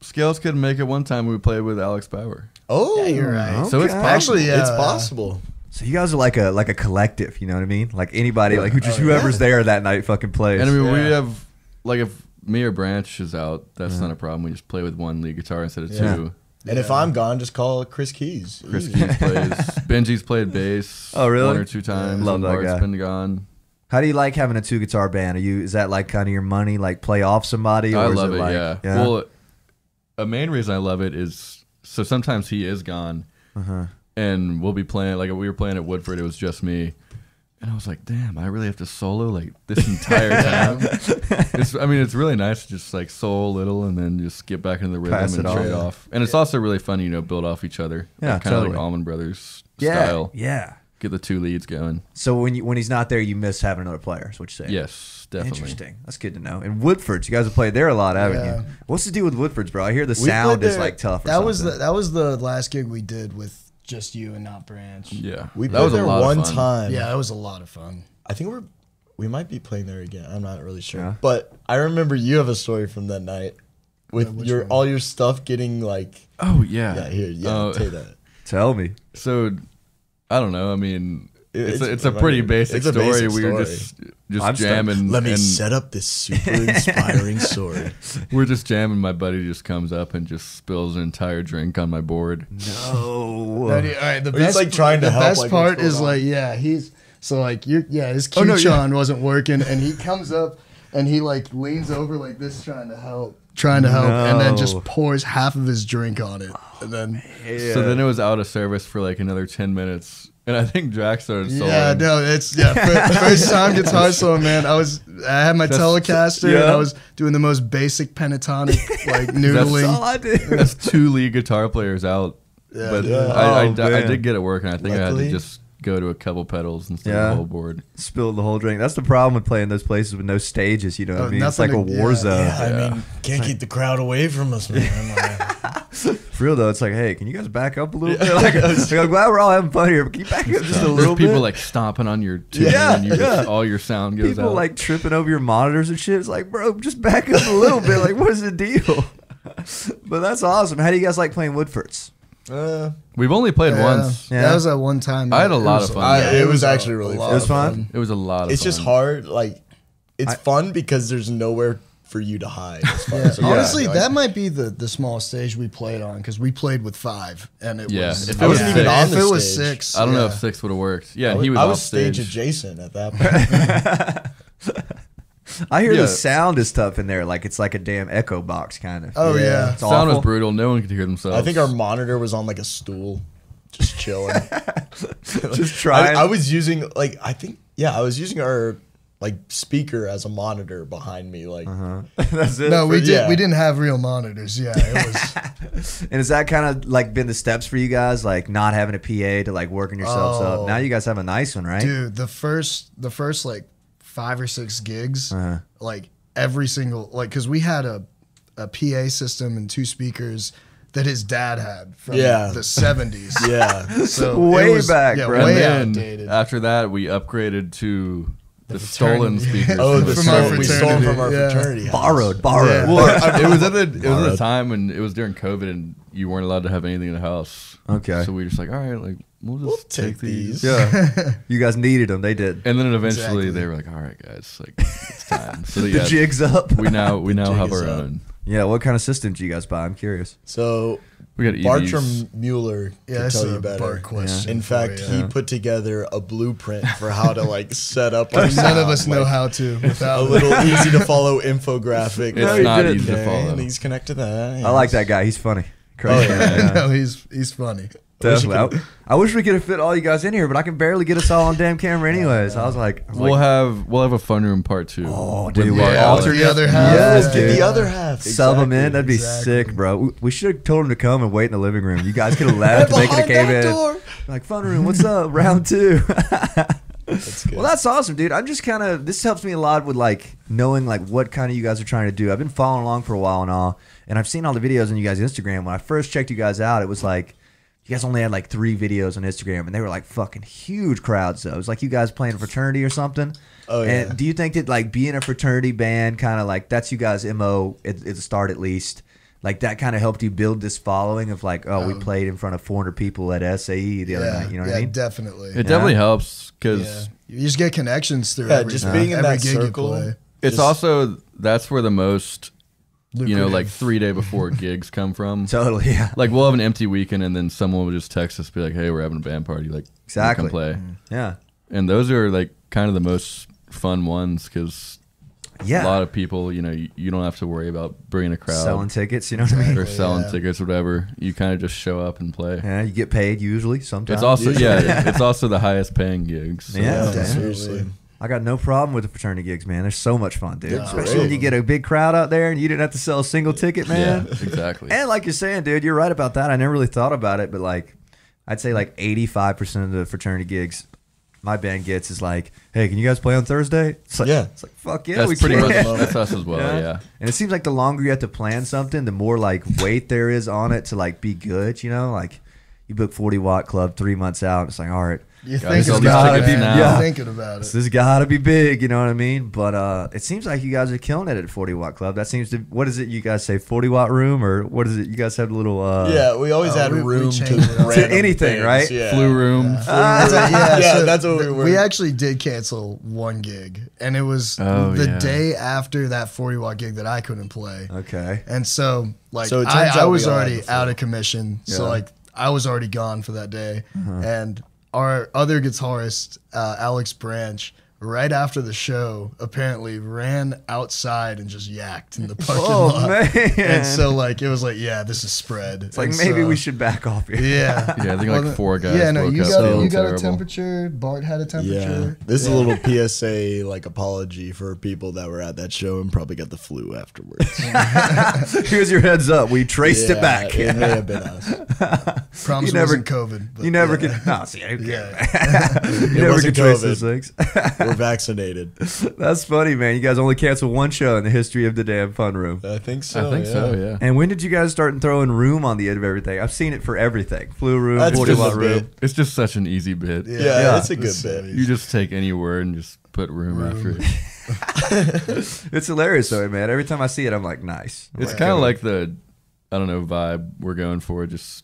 Scales couldn't make it one time. We played with Alex Bauer. Oh, Yeah, you're right. So it's Okay. possible. Actually, yeah, It's possible. So you guys are like a collective. You know what I mean? Like anybody, like whoever's there that night, fucking plays. And I mean, we Yeah. have like if me or Branch is out, that's not a problem. We just play with one lead guitar instead of Yeah. two. And if I'm gone, just call Chris Keys. Chris Easy. Keys plays. Benji's played bass. Oh, really? 1 or 2 times. Love and that Bart's guy. been gone. How do you like having a 2-guitar band? Is that like kind of your money, like play off somebody? Or I is love it. like, Yeah. Well, a main reason I love it is so sometimes he is gone, and we'll be playing like we were playing at Woodford. It was just me. And I was like, damn, I really have to solo like this entire time. It's really nice to just like solo a little and then just get back into the rhythm Pass and it trade off. off. And it's also really fun, build off each other. Yeah, kind of totally. like Allman Brothers yeah, style. yeah. Get the 2 leads going. So when he's not there, you miss having another player. Is what you're saying? Yes, definitely. Interesting. That's good to know. And Woodford's, you guys have played there a lot, haven't Yeah. you? What's the deal with Woodford's, bro? I hear the We sound played is there- like tough. Or That was something. the last gig we did with just you and not Branch. Yeah, We that played was a there lot one of fun. time. Yeah, that was a lot of fun. I think we might be playing there again. I'm not really sure. Yeah. But I remember you have a story from that night with which your one? all your stuff getting like Oh yeah, say that. Tell me. So I don't know. I mean, it's a I pretty mean, basic it's a story. basic We were story. just I'm jamming. Let me and set up this super inspiring story. We're just jamming. My buddy just comes up and just spills an entire drink on my board. No. All right, the Or he's, best, like, trying to the help, best like, part what's is going like, yeah, he's so like his Oh, no, Q-Chon wasn't working, and he comes up and he like leans over like this trying to help, and then just No. pours half of his drink on it, and then So then it was out of service for like another 10 minutes. And I think Drax started soloing. yeah, no, it's first time guitar solo, man. I had my Telecaster and yeah. I was doing the most basic pentatonic like That's noodling. all I did. That's 2 lead guitar players out. Yeah, But yeah. I Oh, man. did get it working. I think I had Luckily. to just go to a couple pedals instead Yeah. of the whole board. Spilled the whole drink. That's the problem with playing those places with no stages. You know what Oh, I mean? It's like a nothing to- war yeah, zone. I mean, can't keep the crowd away from us, man. For real though, it's like, hey, can you guys back up a little bit? Like, I'm glad we're all having fun here, but can you back up just a There's little bit? people like stomping on your tune Yeah, and all your sound goes people out. like tripping over your monitors and shit. It's like, bro, just back up a little bit. Like, what is the deal? But that's awesome. How do you guys like playing Woodfords? We've only played Yeah. once. Yeah. That was at one time. I had a It lot was of fun. It was actually really a lot fun. It was of fun? It was a lot of It's fun. just hard. Like, it's fun because there's nowhere for you to hide. As far as Honestly, that might be the smallest stage we played on because we played with 5, and it was. If I wasn't even on if the it was stage. 6, I don't know if 6 would have worked. Yeah, he was. I off was stage stage adjacent at that point. I hear the sound is tough in there, like it's like a damn echo box kind of. Oh yeah, It's Sound was awful. brutal. No one could hear themselves. I think our monitor was on like a stool, just chilling. Just trying. I was using I was using our like speaker as a monitor behind me. Like That's it. no, we yeah. didn't have real monitors. Yeah, it was. And has that kind of like been the steps for you guys, like not having a PA to like working yourselves up? Now you guys have a nice one, right? Dude, the first like 5 or 6 gigs, like every single because we had a PA system and 2 speakers that his dad had from the 70s. yeah, So Way back, bro. way And outdated. after that, we upgraded to the stolen speakers. oh, from the the our song we stole fraternity, from our yeah. fraternity. house. Borrowed. Yeah. Well, it was at the time when it was during COVID and you weren't allowed to have anything in the house. Okay. So we were just like, all right, like we'll just take take these. Yeah. You guys needed them. They did. And then eventually Exactly. they were like, all right, guys, like it's time. So The jig's up. we now have jig is our up. own. Yeah. What kind of system do you guys buy? I'm curious. So We got EVs. Bartram Mueller Yeah, can that's tell a you better. Bart question. In for fact, you. he put together a blueprint for how to like set up. Our none of sound, us know like, how to without a little easy to follow infographic. It's he not didn't. easy to follow. And he's connected to that. I like that guy. He's funny. Crazy. yeah. no, he's funny. Definitely. I wish we could have fit all you guys in here, but I can barely get us all on damn camera anyways. I was like, We'll have a fun room part 2. Oh, with dude, Bart yeah. Alex. Alter the other half. Yes, Get dude. the other half. sub them in. That'd be Exactly. sick, bro. We should have told him to come and wait in the living room. You guys could have left, making a Behind cave that in. door. Like, fun room, what's up? Round 2. That's good. Well, that's awesome, dude. I'm just kind of, this helps me a lot with like knowing like what kind of you guys are trying to do. I've been following along for a while and all, and I've seen all the videos on you guys' Instagram. When I first checked you guys out, it was like, you guys only had like 3 videos on Instagram, and they were like fucking huge crowds. So it was like you guys playing a fraternity or something. Oh, yeah. And do you think that like being a fraternity band, kind of like that's you guys' MO at the start at least? Like that kind of helped you build this following of like, oh, we played in front of 400 people at SAE the other night. You know what I mean? Definitely. It definitely helps because Yeah. You just get connections through Yeah, every, just being in every that gig you circle. play. it's Just- also that's where the most Lucrative. like 3 day before gigs come from. Totally, yeah. Like we'll have an empty weekend and then someone will just text us be like, hey, we're having a band party, like Exactly. come play. Yeah. And those are like kind of the most fun ones because Yeah. a lot of people, you don't have to worry about bringing a crowd Selling tickets, you know what I mean? or selling yeah. tickets, whatever. You kind of just show up and play. Yeah, you get paid usually sometimes. It's also it's also the highest paying gigs. So. Yeah, Yeah, damn. seriously. I got no problem with the fraternity gigs, man. They're so much fun, dude. They're Especially when great. you get a big crowd out there and you didn't have to sell a single ticket, man. Yeah, exactly. And like you're saying, dude, you're right about that. I never really thought about it, but like I'd say like 85% of the fraternity gigs my band gets is like, hey, can you guys play on Thursday? It's like, Yeah. It's like, fuck yeah, That's we pretty can. much that's us as well. Yeah. And it seems like the longer you have to plan something, the more like weight there is on it to like be good, you know? Like you book 40 Watt Club 3 months out. It's like, all right, You're Guys, thinking all about these it, tickets man. now. You're thinking about this it. has got to be big, you know what I mean? But it seems like you guys are killing it at 40 Watt Club. That seems to, what is it you guys say, 40 Watt room, or what is it? You guys have a little Yeah, we always had we room to changed it up. random anything, things, right? Yeah. Flu room. Yeah, that's what we were. We actually did cancel one gig, and it was Oh, the yeah. day after that 40 Watt gig that I couldn't play. Okay. And so, like, So it turns I out was we all had already the flu. out of commission. So, Yeah. like, I was already gone for that day. Uh-huh. And our other guitarist, Alex Branch, right after the show, apparently ran outside and just yacked in the parking Oh, lot. man. And so, like, it was like, yeah, this is spread. It's like maybe we should back off here. Yeah. Yeah, I think like 4 guys. Yeah, no, woke you up got, feeling you got a terrible. temperature. Bart had a temperature. Yeah, this is a little PSA like apology for people that were at that show and probably got the flu afterwards. Here's your heads up. We traced it Yeah, back. It may have been us. Promise You never- it wasn't COVID. But You never yeah. can. No, see, who cares? Yeah. You never wasn't can trace COVID. those things. We're vaccinated. That's funny, man. You guys only canceled one show in the history of the damn Fun Room. I think so. I think so, yeah. And when did you guys start throwing room on the end of everything? I've seen it for everything. Flu room, That's 40 just Watt a room. bit. It's just such an easy bit. Yeah, Yeah. it's a good It's bit. You just take any word and just put room after it. It's hilarious though, man. Every time I see it, I'm like, nice. It's kind of like the, I don't know, vibe we're going for. Just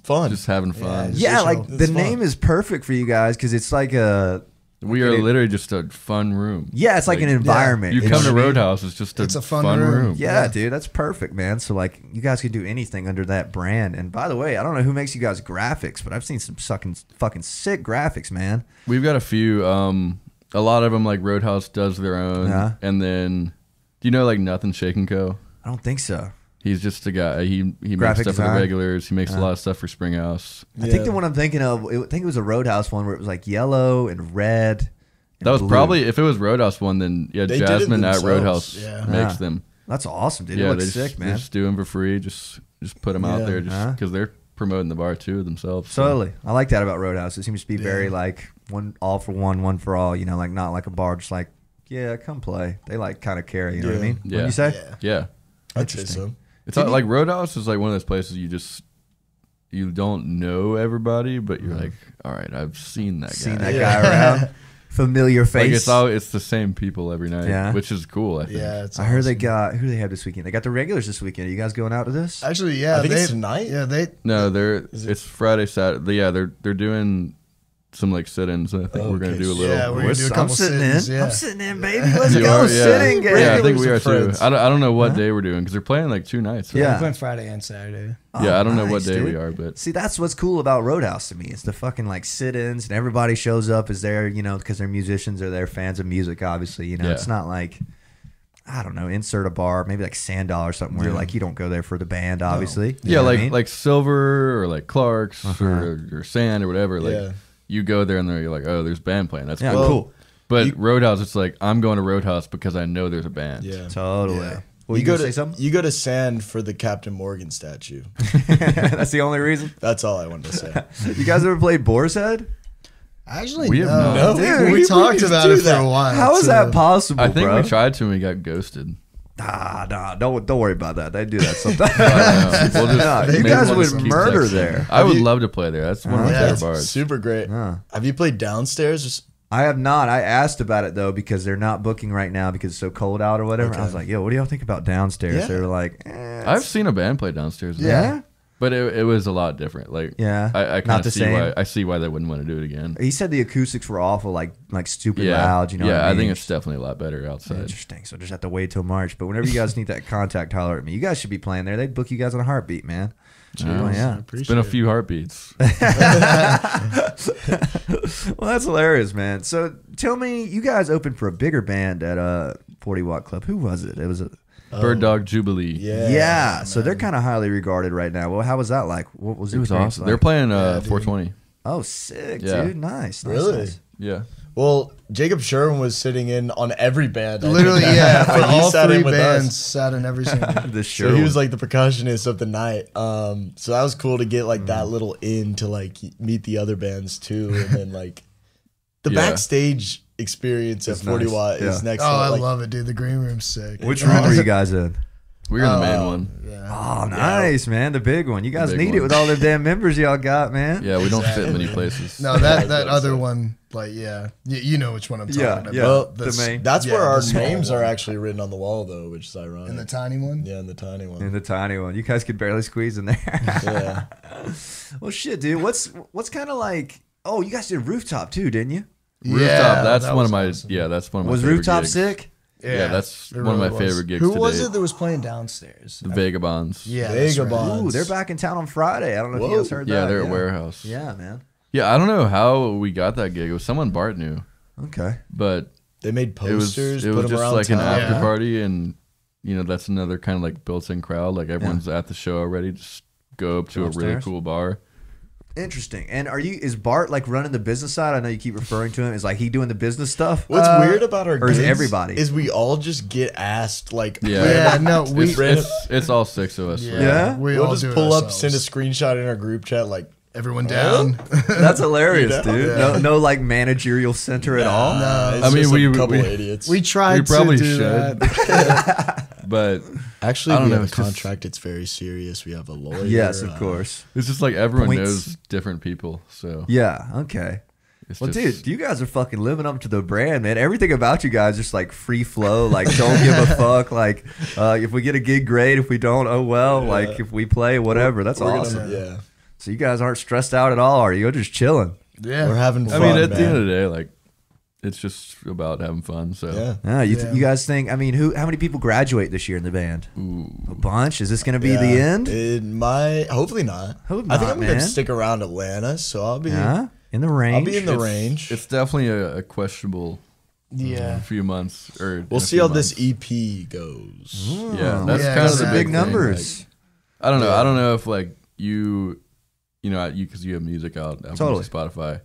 Fun. having fun. Yeah, It's like fun. the name is perfect for you guys because it's like a We are literally just a fun room. Yeah, it's like an environment. You come to Roadhouse, it's just It's a a fun fun room. room. Yeah, dude, that's perfect, man. So like, you guys could do anything under that brand. And by the way, I don't know who makes you guys graphics, but I've seen some fucking sick graphics, man. We've got a few. A lot of them, like Roadhouse does their own. Yeah. And then, do you know like Nothing Shake and Co? I don't think so. He's just a guy. He makes Graphic stuff for design? the regulars. He makes a lot of stuff for Springhouse. I think the one I'm thinking of, I think it was a Roadhouse one where it was like yellow and red. And That was blue. probably, if it was Roadhouse one, then yeah, They did it Jasmine at themselves. Roadhouse Yeah. makes them. That's awesome, dude. Yeah, it looks they sick, just, man. they just do them for free. Just put them out Yeah. there, just because they're promoting the bar too themselves. so. Totally. I like that about Roadhouse. It seems to be very like all for one for all, you know, like not like a bar, just like, yeah, come play. They like kind of care, you know what I mean? Yeah. What you say? Yeah. Yeah, I'd say so. it's not, like Roadhouse is like one of those places you don't know everybody, but you're like, all right, I've seen that guy. Seen that guy around. Familiar face. Like it's the same people every night, Yeah. which is cool. I think. Yeah, it's I heard they awesome. got, who do they have this weekend? They got the regulars this weekend. Are you guys going out to this? Actually, yeah, I think it's tonight. Yeah, No, it's Friday, Saturday. Yeah, they're doing some like sit-ins. I think we're gonna Okay, do a little. Yeah, we're gonna do a couple I'm sitting sit-ins, in. yeah. I'm sitting in, baby. Let's You go. are? Sitting game. Yeah, I think Regulars we or are too. friends? I don't know what day we're doing because they're playing like 2 nights. Right? Yeah. We're playing Friday and Saturday. Yeah, I don't know what nice, day we dude. are, but See, that's what's cool about Roadhouse to me. It's the fucking like sit-ins, and everybody shows up is there, you know, because they're musicians or they're fans of music. Obviously, you know, Yeah. it's not like, I don't know, insert a bar, maybe like Sandal or something where like you don't go there for the band, obviously. You yeah, know what like I mean? like Silver or like Clark's or Sand or whatever. Like Yeah. you go there and you're like, oh, there's band playing. That's yeah, cool. cool. But Roadhouse, it's like I'm going to Roadhouse because I know there's a band. Yeah. Totally. Yeah. Well, you go gonna to say something? You go to Sand for the Captain Morgan statue. That's the only reason. That's all I wanted to say. You guys ever played Boar's Head? Actually, We have no. not. No, we we talked used to about do it for that. a while. How is too. that possible, I think bro? we tried to and we got ghosted. Nah, don't worry about that. They do that sometimes. We'll just- Nah, you maybe guys we'll would just keep murder texting. there. I would you- love to play there. That's one of my Yeah, favorite It's bars. super great. Huh. Have you played downstairs? I have not. I asked about it though because they're not booking right now because it's so cold out or whatever. I was like, "Yo, what do y'all think about downstairs?" Yeah. They were like, I've seen a band play downstairs. yeah, But it was a lot different. Like Yeah. I Not kind the of see same. why I see why they wouldn't want to do it again. He said the acoustics were awful, like super Yeah, loud. You know? yeah. what I mean? think it's definitely a lot better outside. Interesting. So just have to wait till March. But whenever you guys need that contact, holler at me. You guys should be playing there. They'd book you guys on a heartbeat, man. Yeah. Yeah. It's been a few heartbeats. Well, that's hilarious, man. So tell me, you guys opened for a bigger band at 40 Watt Club. Who was it? It was a Bird Dog Jubilee. Yeah. So they're kind of highly regarded right now. Well, how was that like? What was It was experience awesome. like? They're playing dude. 420. Oh, sick, Yeah. dude. Nice. Really? Nice. Yeah. Well, Jacob Sherwin was sitting in on every band. I Literally, think. yeah. For He all sat in 3 with bands, us. sat in every single. The So he was like the percussionist of the night. So that was cool to get like that little in to like meet the other bands too, and then like the Yeah. backstage experience at It's 40 nice. Watt is Yeah. next. Oh, I like, love it, dude. The green room's sick. Which room were you guys in? We were in the main one. Yeah. Oh, nice, man. The big one. You guys big need it one. with all the damn members y'all got, man. Yeah, we don't fit many places. No, that other one, like, yeah, you know which one I'm talking Yeah, about. yeah. Well, The main. That's Yeah, where our the small names one. are actually written on the wall though, which is ironic. In the tiny one. yeah, in the tiny one. In the tiny one. You guys could barely squeeze in there. Yeah. Well, shit, dude. What's kind of like, oh, you guys did Rooftop too, didn't you? Rooftop. Yeah, That's that one was of my. awesome. Yeah, that's one of my. Was favorite Rooftop gigs. sick? Yeah, that's it one of my really was. favorite gigs. Who to was date. it that was playing downstairs? The Vagabonds. Yeah, that's right. Vagabonds. Ooh, they're back in town on Friday. I don't know if you Whoa. guys heard that. Yeah, they're at Warehouse. Yeah, man. Yeah, I don't know how we got that gig. It was someone Bart knew, Okay. but They made it was posters. it put was them just around like an town. after Yeah. party, and that's another kind of like built-in crowd. Like everyone's at the show already. Just go up to a really Upstairs? cool bar. Interesting. And is Bart like running the business side? I know you keep referring to him. Is like he doing the business stuff? What's weird about our or is gigs everybody? is we all just get asked like Yeah. Yeah, no, we. It's all 6 of us. Yeah, right? Yeah? we we'll all just do it pull up, ourselves. send a screenshot in our group chat like everyone down. That's hilarious, You know? dude. Yeah. No like managerial center at all. it's I mean, just we- a couple we- idiots. We tried We probably to do should. that. But actually I don't we know, have a it's just- contract. It's very serious. We have a lawyer. Yes, of course. it's just like everyone Points. knows different people. So Yeah. Okay. it's Well, just, dude, you guys are fucking living up to the brand, man. Everything about you guys is just like free flow. Like, don't give a fuck. Like, if we get a gig, great. If we don't, oh well. Yeah. Like, if we play, whatever. That's We're awesome. yeah. So you guys aren't stressed out at all, are you? You're just chilling. Yeah, We're having I fun. mean, at the man. end of the day, like it's just about having fun. So Yeah. You guys think? I mean, how many people graduate this year in the band? Ooh. A bunch. Is this going to be the end? Hopefully not. Hope I think not, I'm gonna man. stick around Atlanta, so I'll be in the range. I'll be in the range. It's definitely a questionable few months. Or We'll see how this EP goes. Yeah, that's kind That's of the the big big thing. numbers. Like, I don't know. I don't know if like you know, because you have music out on Spotify.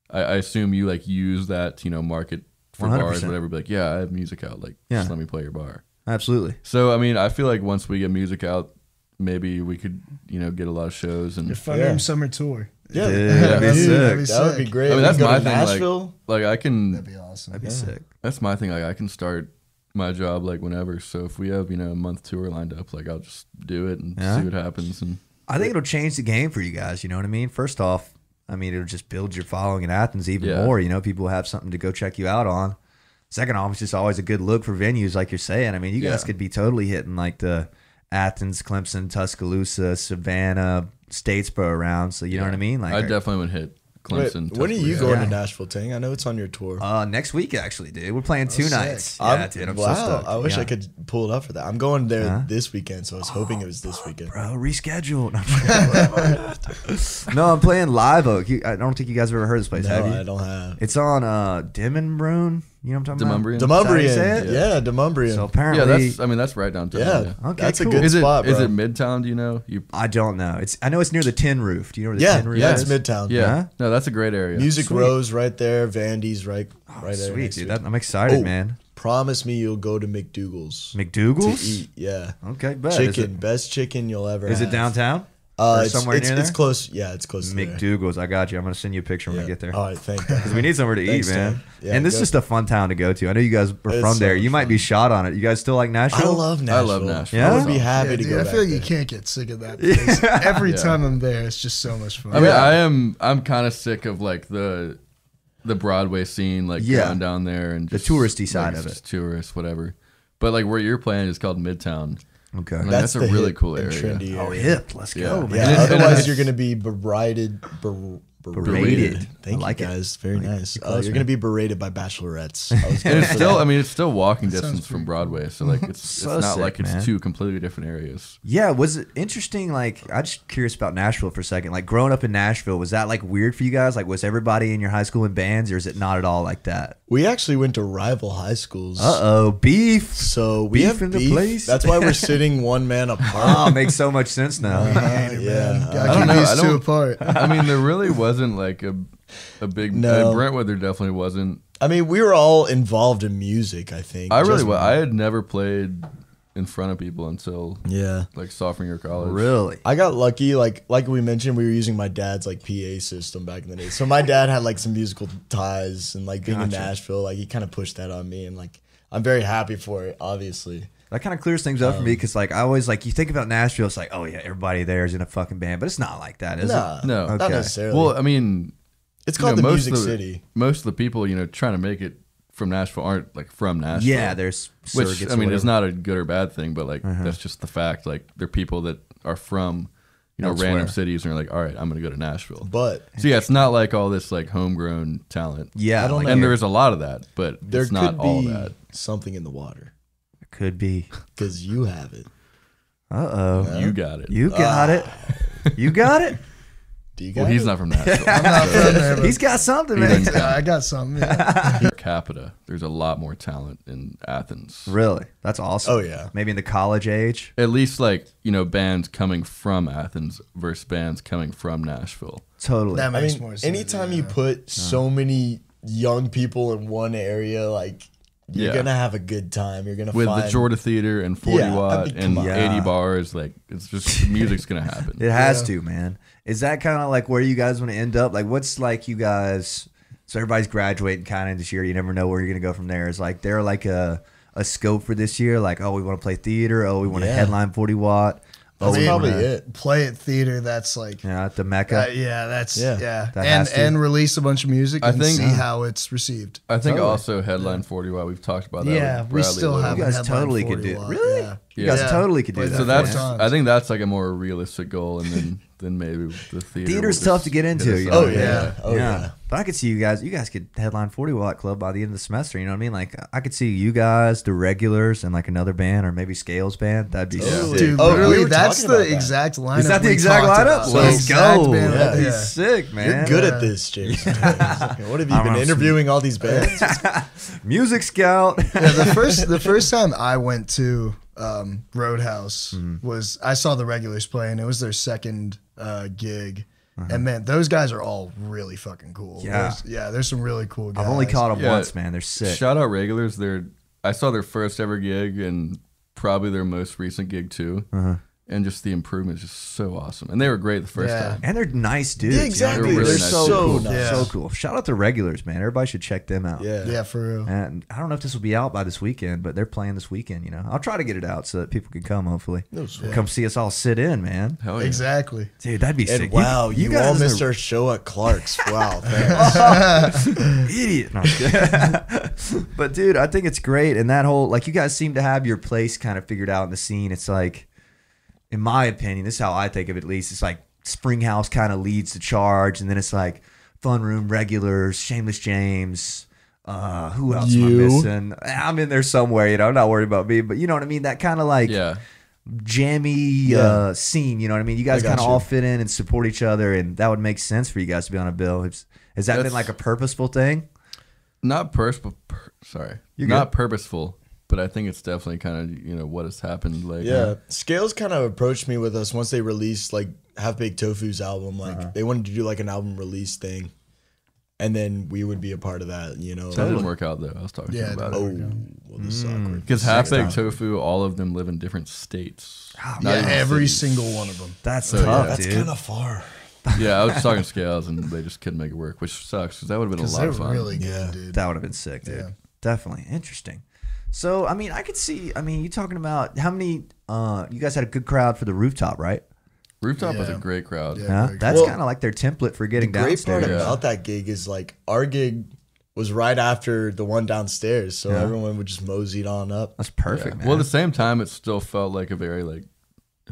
I assume you like use that to, market for 100%. bars, whatever. Be like, yeah, I have music out. Like, just let me play your bar. Absolutely. So I mean, I feel like once we get music out, maybe we could, get a lot of shows and Your Fun Room summer tour. Yeah, Dude, that'd be sick. That would be great. I mean, We that's can go my to thing. Nashville. Like I can. That'd be awesome. That'd be sick. That's my thing. Like I can start my job like whenever. So if we have a month tour lined up, like I'll just do it and see what happens. And I think it'll change the game for you guys. You know what I mean? First off, I mean, it'll just build your following in Athens even more. People have something to go check you out on. Second off, it's just always a good look for venues, like you're saying. I mean, you guys could be totally hitting like the Athens, Clemson, Tuscaloosa, Savannah, Statesboro around. So you know what I mean? Like I definitely would hit Clemson. When are you Tuscaloosa. going to Nashville, Tang? I know it's on your tour. Next week, actually, dude. We're playing 2 nights. I'm- Yeah, dude. I'm wow, so stoked. I wish Yeah. I could pull it up for that. I'm going there this weekend, so I was hoping it was this weekend. Bro, reschedule. No, I'm playing Live Oak. I don't think you guys have ever heard of this place, have you? I don't have. It's on Demmonbrune. You know what I'm talking Demumbrian? about? Demumbrian. Is that how you say it? Yeah, Demumbrian. So apparently, that's right downtown. yeah, Okay, that's cool. a good Is spot, it bro. Midtown? Do you know? I don't know. I know it's near the Tin Roof. Do you know where the Yeah, Tin Roof yeah, is? it's Midtown. Yeah. Yeah? No, that's a great area. Music Sweet. Rose right there. Vandy's right there. Sweet, next dude. to it. I'm excited, Oh, man. Promise me you'll go to McDougal's to McDougal's? eat. Yeah, Okay, bet. chicken, best chicken you'll ever. Is it have. downtown? Or somewhere near it's there? close. Yeah, it's close. to there. McDougal's. I got you. I'm going to send you a picture when I get there. All right, thank you. Because we need somewhere to Thanks, eat, man. Dan. Yeah, and this is go. just a fun town to go to. I know you guys are It's from so there. much You might be fun. shot on it. You guys still like Nashville? I love Nashville. I love Nashville. Yeah? I would be happy Yeah, to dude, go. I back feel like you there. can't get sick of that place. Every time I'm there, it's just so much fun. I mean, I'm kind of sick of like the Broadway scene, like going down there and The just, touristy side like, of it. just tourists, whatever. But like where you're playing is called Midtown. Okay. Like, That's that's a the really hip cool and area. trendy Oh, area. hip. Let's go, Yeah. man. Yeah, And otherwise it's- you're going to be berated. Berated. Thank I like you it. guys. Very nice. You're close, You're going to be berated by bachelorettes. I was And going it's for still, that. I mean, it's still walking distance from Broadway, so like it's So not sick, like it's man. two completely different areas. Yeah, was it interesting? Like, I'm just curious about Nashville for a second. Like, growing up in Nashville, was that like weird for you guys? Like, was everybody in your high school in bands, or is it not at all like that? We actually went to rival high schools. Beef. So we Beef have in the beef. place? That's why we're sitting one man apart. Oh, makes so much sense now. Yeah. Gotta I keep don't know. these I two don't- apart. I mean, there really wasn't like a big. No. Brentwood, there definitely wasn't. I mean, we were all involved in music, I think. I really Just- was. I had never played in front of people until Yeah. like sophomore year of college. Really? I got lucky, like we mentioned, we were using my dad's like PA system back in the day. So my dad had like some musical ties, and like being in Nashville, like he kind of pushed that on me, and like I'm very happy for it, obviously. That kind of clears things up for me because, like, I always like you think about Nashville, it's like, oh yeah, everybody there is in a fucking band, but it's not like that, is Nah, it? No. not Okay. necessarily. Well, I mean, it's called the most Music of the- City. Most of the people, trying to make it from Nashville aren't like from Nashville. Yeah, there's which surrogates I mean or is whatever. not a good or bad thing, but like that's just the fact. Like they're people that are from Elsewhere. random cities and are like, all right, I'm gonna go to Nashville. But So yeah, it's not like all this like homegrown talent. Yeah, I don't like, know. And there is a lot of that, but there it's not could all be that. something in the water could be. because you have it. You got it. You got it. You got it. Do you got Well, he's it? not from Nashville. I'm not from there, but He's got something, He man. doesn't count. I got something. Yeah. Per capita, there's a lot more talent in Athens. Really? That's awesome. Oh, yeah. Maybe in the college age. At least like bands coming from Athens versus bands coming from Nashville. Totally. That I makes mean, more sense. anytime you put so many young people in one area, like you're Yeah. gonna have a good time. You're gonna With find the Jordan Theater and 40 Yeah, I watt mean, and come on. 80 bars, like it's just music's gonna happen. It has to, man. Is that kind of like where you guys want to end up? Like, what's like you guys? So everybody's graduating kind of this year. You never know where you're gonna go from there. Is like there like a scope for this year? Like, oh, we want to play theater. Oh, we want to Yeah. headline 40 watt. That's we probably wanna- it. Play at theater, that's like Yeah, at the Mecca. that's Yeah. That and has to. and release a bunch of music I and think- see how it's received. I think Totally. also headline 40 watt. We've talked about that. Yeah, with we Bradley still a little have You a guys headline totally could 40 do- watt, Really? Yeah. You guys totally could do that. So that's, times. I think that's like a more realistic goal, and then maybe the theater. Theater's tough to get into. You know? Oh yeah. Oh yeah. But I could see you guys. You guys could headline 40 Watt Club by the end of the semester. You know what I mean? Like I could see you guys, the Regulars, and like another band, or maybe Scales band. That'd be sick. Dude, Oh, literally, we were that's talking about the that. exact lineup. Is that the we exact talked lineup? about. Let's Exact go. band. That'd be Yeah. sick, man. You're good at this, Jameson. What have you been interviewing all these bands? Music Scout. Yeah, the first time I went to Roadhouse was I saw the Regulars play, and it was their second gig. And man, those guys are all really fucking cool. Yeah. There's some really cool guys. I've only caught them Yeah. once, man. They're sick. Shout out Regulars. I saw their first ever gig and probably their most recent gig too. And just the improvement is just so awesome. And they were great the first time. And they're nice dudes. Yeah, you know? exactly. They're really They're nice so dudes. nice. Yeah. So cool. Shout out to Regulars, man. Everybody should check them out. Yeah. for real. And I don't know if this will be out by this weekend, but they're playing this weekend. You know, I'll try to get it out so that people can come. Hopefully, come see us all sit in, man. Hell yeah. Exactly. Dude, that'd be And sick. wow, you all guys missed are our show at Clark's. Wow, thanks. idiot. No, I'm kidding. But dude, I think it's great, and that whole like you guys seem to have your place kind of figured out in the scene. It's like, in my opinion, this is how I think of it. At least it's like Springhouse kind of leads the charge, and then it's like Fun Room, Regulars, Shameless James. Who else am I missing? I'm in there somewhere. You know, I'm not worried about me, but you know what I mean. That kind of like jammy scene. You know what I mean. You guys kind of all fit in and support each other, and that would make sense for you guys to be on a bill. Has that been like a purposeful thing? Not purposeful. Not purposeful. But I think it's definitely kind of, what has happened. Like, Scales kind of approached me with us once they released like Half Baked Tofu's album. Like they wanted to do like an album release thing, and then we would be a part of that. You know, that didn't work out though. I was talking to him about it. Well, this is awkward. Because Half Baked Tofu, all of them live in different states. Yeah, every single one of them. That's tough, That's dude. kind of far. Yeah, I was just talking to Scales, and they just couldn't make it work, which sucks because that would have been a lot of fun. Really good, dude. That would have been sick, dude. Definitely interesting. So, I mean, I could see. I mean, you talking about how many? You guys had a good crowd for the rooftop, right? Rooftop was a great crowd. Yeah, that's kind of like their template for getting The great downstairs. part about that gig is like our gig was right after the one downstairs, so everyone would just moseyed on up. That's perfect, man. Well, at the same time, it still felt like a very like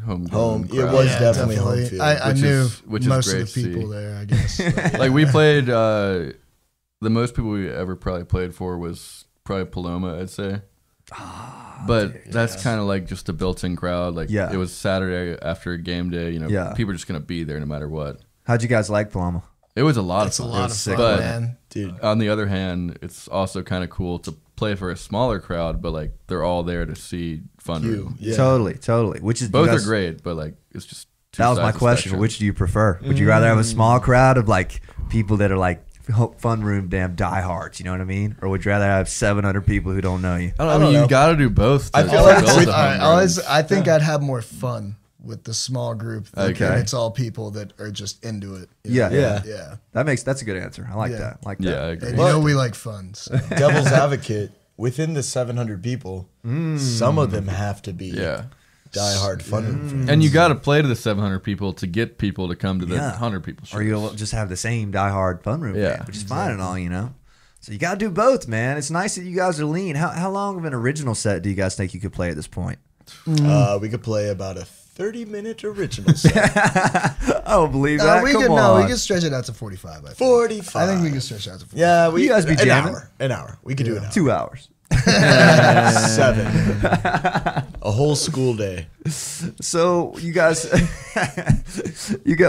home. It crowd. was definitely home field. I knew which is most great of the to people see. there, I guess. Like we played. The most people we ever probably played for was probably Paloma, I'd say. But that's kind of like just a built-in crowd. Like it was Saturday after game day. People are just gonna be there no matter what. How'd you guys like Paloma? It was a lot It's a of fun. lot of fun, But man. Dude, on the other hand, it's also kind of cool to play for a smaller crowd, but like they're all there to see Fun Room. yeah. Totally. Which is Both you guys- are great, but like it's just two That was sides my of the question. spectrum. Which do you prefer? Would you rather have a small crowd of like people that are like Fun Room damn diehards, you know what I mean? Or would you rather have 700 people who don't know you? I don't know. You got to do both. I feel like build with- a home run. I think I'd have more fun with the small group. Okay. And it's all people that are just into it. Yeah. Yeah. That's a good answer. I like Yeah. that. I like Yeah, I that. agree. And we like fun. So. devil's advocate, within the 700 people, some of them have to be diehard Fun Room fans. And you got to play to the 700 people to get people to come to the 100 people shows. Or you'll just have the same diehard Fun Room fan, which is fine and all, you know? So you got to do both, man. It's nice that you guys are lean. How long of an original set do you guys think you could play at this point? We could play about a 30-minute original set. I don't believe that. We Come can on. we can stretch it out to 45. I think. 45. I think we can stretch it out to 45. Yeah, You guys be jamming? An hour. We could do an hour. 2 hours. 7. A whole school day. So you guys,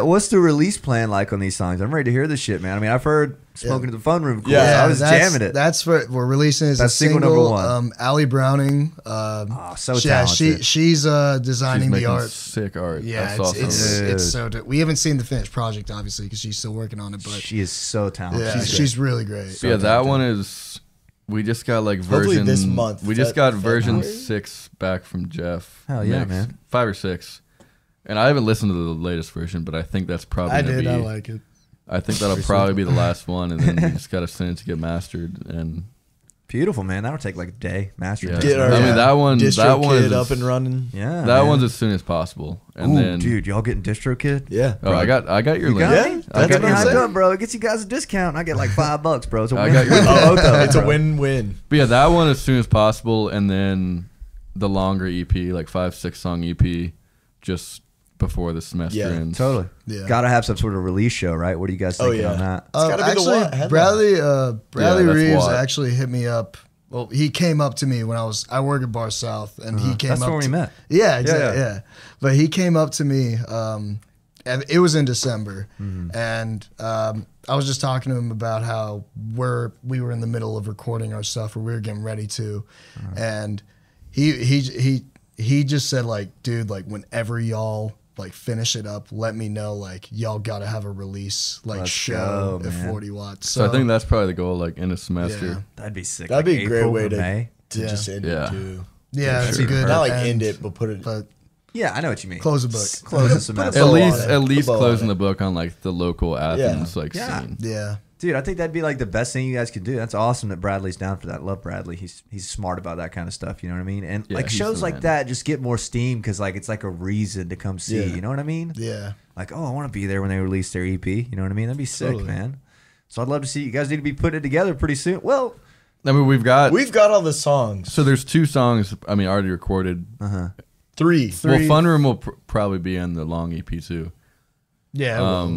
what's the release plan like on these songs? I'm ready to hear this shit, man. I mean, I've heard Smoking to the Fun Room. Cool. Yeah, I was jamming it. That's we're releasing as That's a single single. number one. Allie Browning. So talented. She's designing She's the making art. sick art. Yeah, I saw some of it. it's so dope. We haven't seen the finished project obviously because she's still working on it, but She is so talented. yeah, she's really great. So yeah, that one is. We just got like Hopefully version. this month, We just got version February? 6 back from Jeff. Hell yeah, Mix. man. 5 or 6. And I haven't listened to the latest version, but I think that's probably. I gonna did. Be, I like it. I think that'll probably be the last one, and then we just gotta send it to get mastered. And Beautiful, man. That'll take like a day. Master. yeah, Get our I mean that one. distro That one kit is up and running. Yeah. That man. one's as soon as possible, and Ooh, then dude, y'all getting DistroKid? Yeah. Oh, I got your You link. got Yeah, me? that's Get what me I'm hyped saying. up, bro. It gets you guys a discount. I get like $5, bro. It's a I win. got your for both of them, It's a bro. win-win. But yeah, that one as soon as possible, and then the longer EP, like 5-6 song EP, just before the semester ends. Totally. Yeah. Gotta have some sort of release show, right? What are you guys thinking on that? It's gotta be actually, the headline. Bradley that's Reeves Watt. actually hit me up. Well, he came up to me when I work at Bar South, and he came That's up. where we met. Yeah, exactly. Yeah. But he came up to me, and it was in December, and I was just talking to him about how we were in the middle of recording our stuff, or we were getting ready to, and he just said, like, dude, like, whenever y'all like finish it up, let me know, like, y'all gotta have a release like Let's show go, at man. 40 watts. So I think that's probably the goal, like in a semester. Yeah. That'd be sick. That'd like be a great April way or May. to just end Yeah. it too. Yeah, it's a good. Not like end, end it, but put it. but Yeah, I know what you mean. close the book. Close the semester. bow on At it. least Put a bow closing on the book on like the local Athens like Yeah. scene. Yeah, Dude, I think that'd be like the best thing you guys could do. That's awesome that Bradley's down for that. Love Bradley. He's smart about that kind of stuff. You know what I mean? And Yeah, like he's shows the like man. that just get more steam because like it's like a reason to come see. Yeah. You know what I mean? yeah. Like, oh, I want to be there when they release their EP. You know what I mean? That'd be sick, Totally. man. So I'd love to see you guys need to be putting it together pretty soon. Well, I mean, we've got all the songs. so there's 2 songs. I mean, already recorded. Three. Well, Fun Room will probably be in the long EP too. Yeah.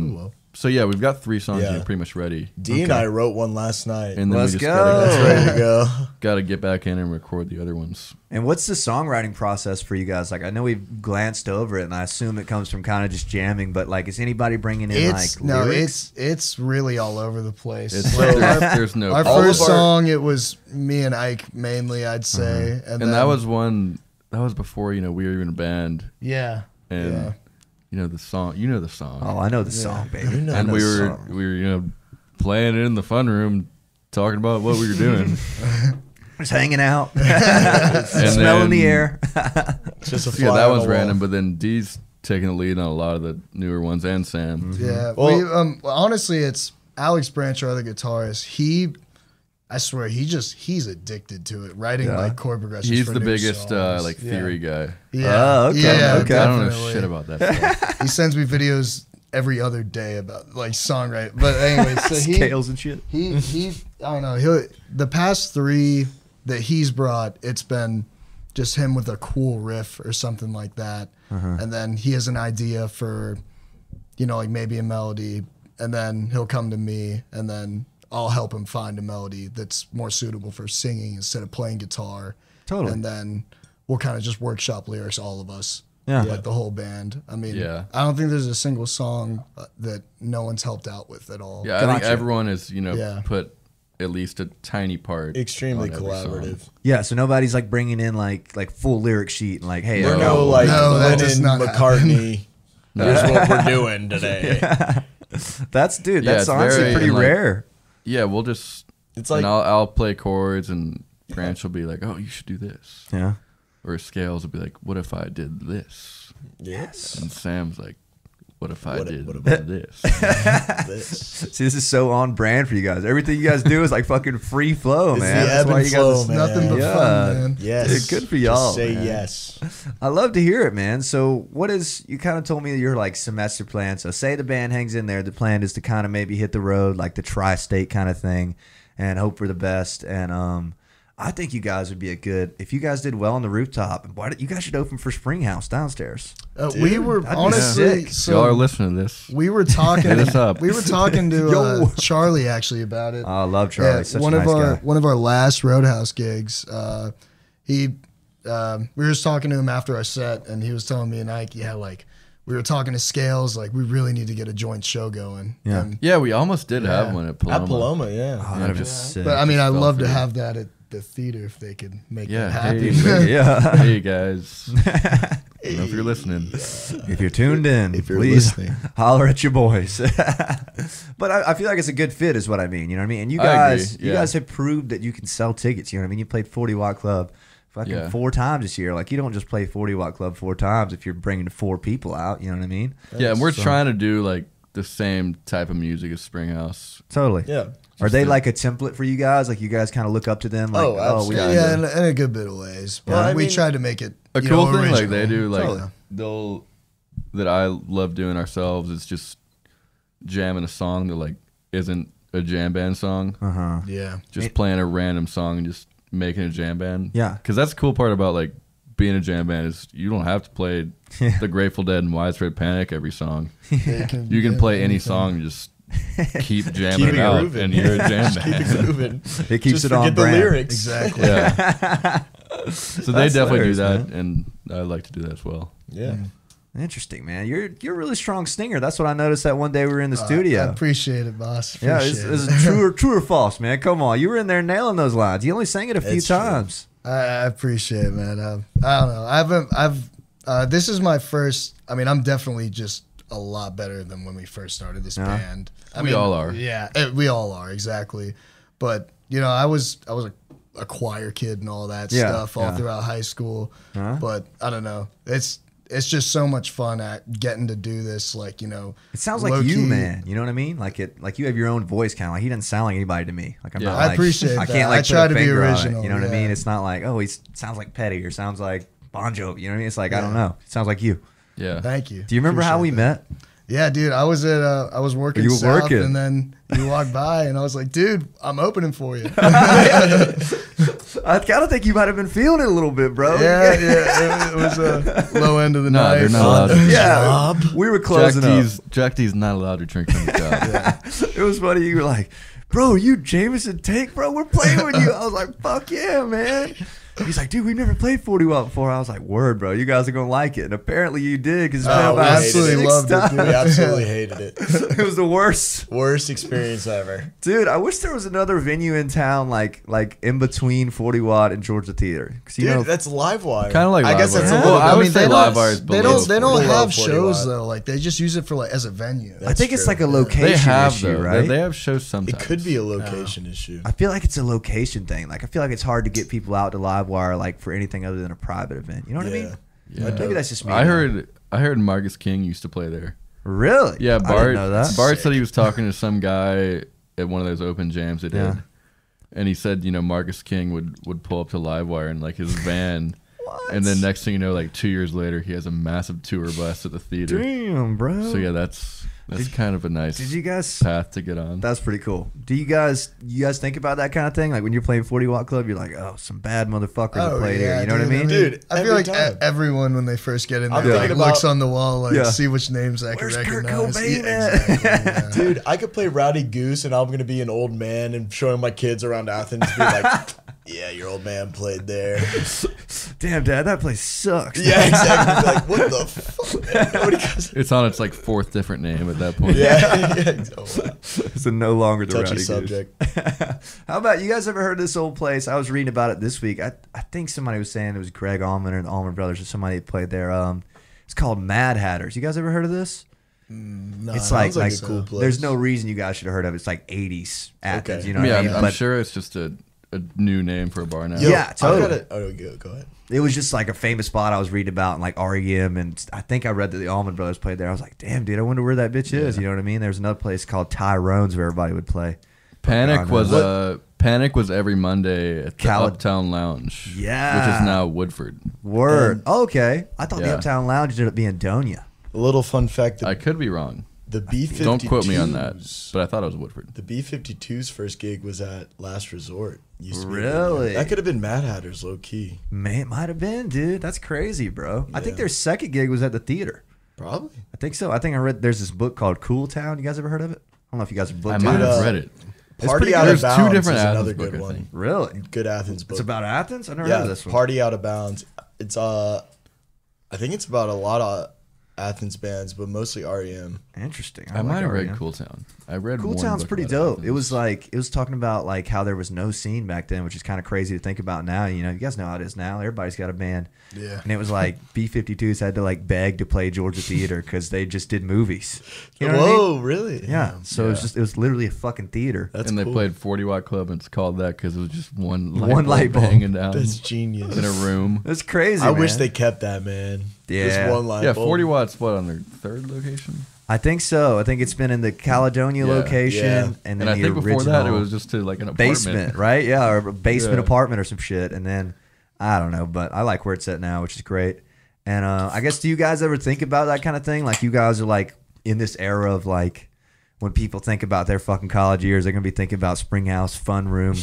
So yeah, we've got 3 songs Yeah. that are pretty much ready, D and I wrote one last night. and then Let's we just go. It's ready to go. gotta get back in and record the other ones. and what's the songwriting process for you guys? Like, I know we've glanced over it, and I assume it comes from kind of just jamming. But like, is anybody bringing in It's like lyrics? it's really all over the place. It's Like, there's no. our all first of our- song, it was me and Ike mainly, I'd say, and then, that was one. That was before we were even a band, yeah. and Yeah. the song. You know the song. Oh, I know the song, baby. You know and the we were song. playing it in the fun room, talking about what we were doing. Just hanging out, And smelling the then- air. Just a Yeah, fly that on was the wall. random. But then D's taking the lead on a lot of the newer ones, and Sam. Yeah. Well- we honestly, it's Alex Branch, our other guitarist. I swear, he's addicted to it. Writing like chord progressions. He's for the new biggest songs. like theory guy. Yeah. Oh, okay, Yeah, okay. I don't know definitely. shit about that stuff. He sends me videos every other day about like songwriting. But anyway, so Scales and shit. he I don't know. The past 3 that he's brought, it's been just him with a cool riff or something like that, and then he has an idea for, like maybe a melody, and then he'll come to me, and then I'll help him find a melody that's more suitable for singing instead of playing guitar. Totally. And then we'll kind of just workshop lyrics, all of us. Yeah. Like the whole band. I mean, Yeah. I don't think there's a single song that no one's helped out with at all. Yeah, I think Gotcha. everyone has Yeah. put at least a tiny part. Extremely on every song. collaborative. Yeah, so nobody's like bringing in like full lyric sheet and like, hey, We're No. no like No, that does Lennon not happen. McCartney. Here's what we're doing today. that's Yeah, that's it's honestly very- pretty and, like, rare. Yeah, we'll just. It's like and I'll play chords, and Branch will be like, "Oh, you should do this," Yeah. or Scales will be like, "What if I did this?" yes. And Sam's like, "What if I What did if- this?" This. See, this is so on brand for you guys. Everything you guys do is like fucking free flow, It's man. the That's ebb why and you flow, guys. man. Nothing but Yeah. fun, man. Yes. Dude, good for y'all, Just say man. yes. I love to hear it, man. So, what is you kind of told me your like semester plan? So, say the band hangs in there. The plan is to kind of maybe hit the road, like the tri-state kind of thing, and hope for the best. And I think you guys would be a good if you guys did well on the rooftop. Why did you guys should open for Springhouse downstairs? We were that'd be honestly, sick. so Y'all are listening to this. we were talking. Hit us up. We were talking to Yo. Charlie actually about it. Oh, I love Charlie. Yeah, Such one a of nice our guy. one of our last Roadhouse gigs. We were just talking to him after our set, and he was telling me and Ike, like we were talking to Scales, like we really need to get a joint show going. Yeah. And- Yeah, we almost did have Yeah. one at Paloma. At Paloma, yeah. Oh, that'd be sick. but I mean, I'd fell love to for it. have that at the theater if they could make Yeah, it happen. hey, yeah. hey guys. I don't know if you're listening. If you're tuned in, If you're please listening. holler at your boys. But I feel like it's a good fit, is what I mean. You know what I mean? And you I guys, agree, you yeah. guys have proved that you can sell tickets. You know what I mean? You played 40 Watt Club fucking Yeah. 4 times this year. Like, you don't just play 40 Watt Club 4 times if you're bringing 4 people out. You know what I mean? Yeah, and we're trying to do like the same type of music as Springhouse. Totally. Yeah. Are they like a template for you guys? Like, you guys kind of look up to them? Like, Oh, we absolutely. Yeah, in a good bit of ways. But Well, I we mean, tried to make it A you cool know, thing like original. they do, like Totally. that I love doing ourselves is just jamming a song that like isn't a jam band song. Yeah. Just playing a random song and just making a jam band. Yeah. Because that's the cool part about like being a jam band is you don't have to play the Grateful Dead and Widespread Panic every song. You can play any song and just keep jamming it out, moving. and you're a jam Keep it band. moving. It keeps Just it on forget the brand. lyrics. Exactly. Yeah. So they That's definitely do hilarious, that, man. and I like to do that as well. Yeah. Interesting, man. You're a really strong singer. That's what I noticed that one day we were in the I studio. appreciate it, boss. Yeah, Appreciate is it. it true or false, man? Come on, you were in there nailing those lines. You only sang it a few It's true. times. I appreciate it, man. I don't know. This is my first. I mean, I'm definitely just a lot better than when we first started this band. We all are. Yeah, we all are, exactly. But you know, I was a choir kid and all that stuff all throughout high school. But I don't know. It's just so much fun at getting to do this. Like, you know, It sounds like low-key. you, man. You know what I mean? Like you have your own voice, kind of like he doesn't sound like anybody to me. Like I'm Yeah. not. I Like, appreciate I that. can't like I put try a to be finger on it, original, you know what I mean? yeah. It's not like he sounds like Petty or sounds like Bon Jovi. You know what I mean? It's like I don't know. It sounds like you. Yeah. Thank you. Do you remember how we Appreciate that. met? Yeah, dude. I was working You were south, working. and then you walked by, and I was like, dude, I'm opening for you. I kind of think you might have been feeling it a little bit, bro. Yeah. It was a low end of the No, night. they're not allowed to. Yeah, we were closing up. Jack D's not allowed to drink on the job. It was funny. You were like, bro, you Jameson Tank, bro. We're playing with you. I was like, fuck yeah, man. He's like, dude, we've never played 40 Watt before. I was like, word, bro. You guys are going to like it. And apparently you did because it's been Oh, about we absolutely six loved it, times. dude. We absolutely hated it. It was the worst. Worst experience ever. Dude, I wish there was another venue in town like in between 40 Watt and Georgia Theater. Because you Dude, know, that's Livewire. Kinda like I guess Livewire. that's Yeah. a little. I bit- would say Livewire is They below don't below have 40 shows Watt. though. Like they just use it for like as a venue. I think it's true. like a location They have issue, though. right? They have shows sometimes. It could be a location issue. I feel like it's a location thing. Like I feel like it's hard to get people out to Livewire like for anything other than a private event. You know what I mean? Yeah. Maybe that's just me. I heard Marcus King used to play there. Really? Yeah, I Bart. didn't know that. Bart said he was talking to some guy at one of those open jams they did, Yeah. and he said, you know, Marcus King would pull up to Livewire in like his van, What? and then next thing you know, like 2 years later, he has a massive tour bus at the theater. Damn, bro. So yeah, that's kind of a nice Did you guys? path to get on. That's pretty cool. Do you guys think about that kind of thing? Like when you're playing 40 Watt Club, you're like, oh, some bad motherfuckers have played here. You know what I mean? Dude, I feel every like time. everyone when they first get in I'm there like, thinking looks about- on the wall like Yeah. see which names I can Where's Kurt recognize. Cobain Yeah, at? exactly, yeah. Dude, I could play Rowdy Goose and I'm going to be an old man and showing my kids around Athens be like, yeah, your old man played there. Damn, Dad, that place sucks. Yeah, exactly. Like, what the fuck? Man? Nobody goes. It's on its like fourth different name at that point. Yeah. Oh, wow. It's a no longer the Touchy Rowdy Goose. subject. How about you guys ever heard of this old place? I was reading about it this week. I think somebody was saying it was Greg Allman or the Allman Brothers or somebody that played there. It's called Mad Hatters. You guys ever heard of this? No, It's Sounds like a cool place. there's no reason you guys should have heard of it. It's like 80s Athens. Okay. You know what Yeah, I mean? I'm But sure it's just a new name for a bar now. Yo, Yeah, totally. Go ahead. it was just like a famous spot I was reading about, and like REM, and I think I read that the Allman Brothers played there. I was like, damn, dude, I wonder where that bitch is. You know what I mean? There's another place called Tyrone's where everybody would play. Panic was What? Panic was every Monday at the Cali- Uptown Lounge. Yeah. Which is now Woodford. Word. Okay. I thought the Yeah. Uptown Lounge ended up being Donia. A little fun fact: I could be wrong. the B-52s. Don't quote me on that, but I thought it was Woodford. The B-52's first gig was at Last Resort. Used to be Really? that could have been Mad Hatters, low key. Man, it might have been, dude. That's crazy, bro. I think Yeah. their second gig was at the theater. Probably. I think so. I think I read there's this book called Cool Town. You guys ever heard of it? I don't know if you guys have booked I it. might have uh, read it. It's Party pretty Out good. of There's two Bounds different is Athens another book, good I one. think. Really? Good Athens book. It's about Athens? I never yeah, heard of this one. Party Out of Bounds. It's I think it's about a lot of Athens bands, but mostly REM. Interesting. I might have read REM. Cool Town. I read Cool one Town's book pretty about dope. Athens. It was talking about like how there was no scene back then, which is kind of crazy to think about now. You know, you guys know how it is now. Everybody's got a band. Yeah. And it was like B-52s had to like beg to play Georgia Theater because they just did movies. You know what I mean? Whoa, really? Yeah. So it was literally a fucking theater. That's and they cool. played 40 Watt Club, and it's called that because it was just one light bulb. hanging down That's genius. in a room. That's crazy. I wish man. they kept that, man. Yeah. Just one light Yeah, bulb. 40 Watts, what, on their third location? I think so. I think it's been in the Caledonia Yeah. location, Yeah. and then And I the think before original that, it was just to like an apartment. basement, right? Yeah, or a basement Yeah. apartment or some shit. And then I don't know, but I like where it's at now, which is great. And I guess, do you guys ever think about that kind of thing? Like, you guys are like in this era of like when people think about their fucking college years, they're gonna be thinking about Springhouse, Fun Room,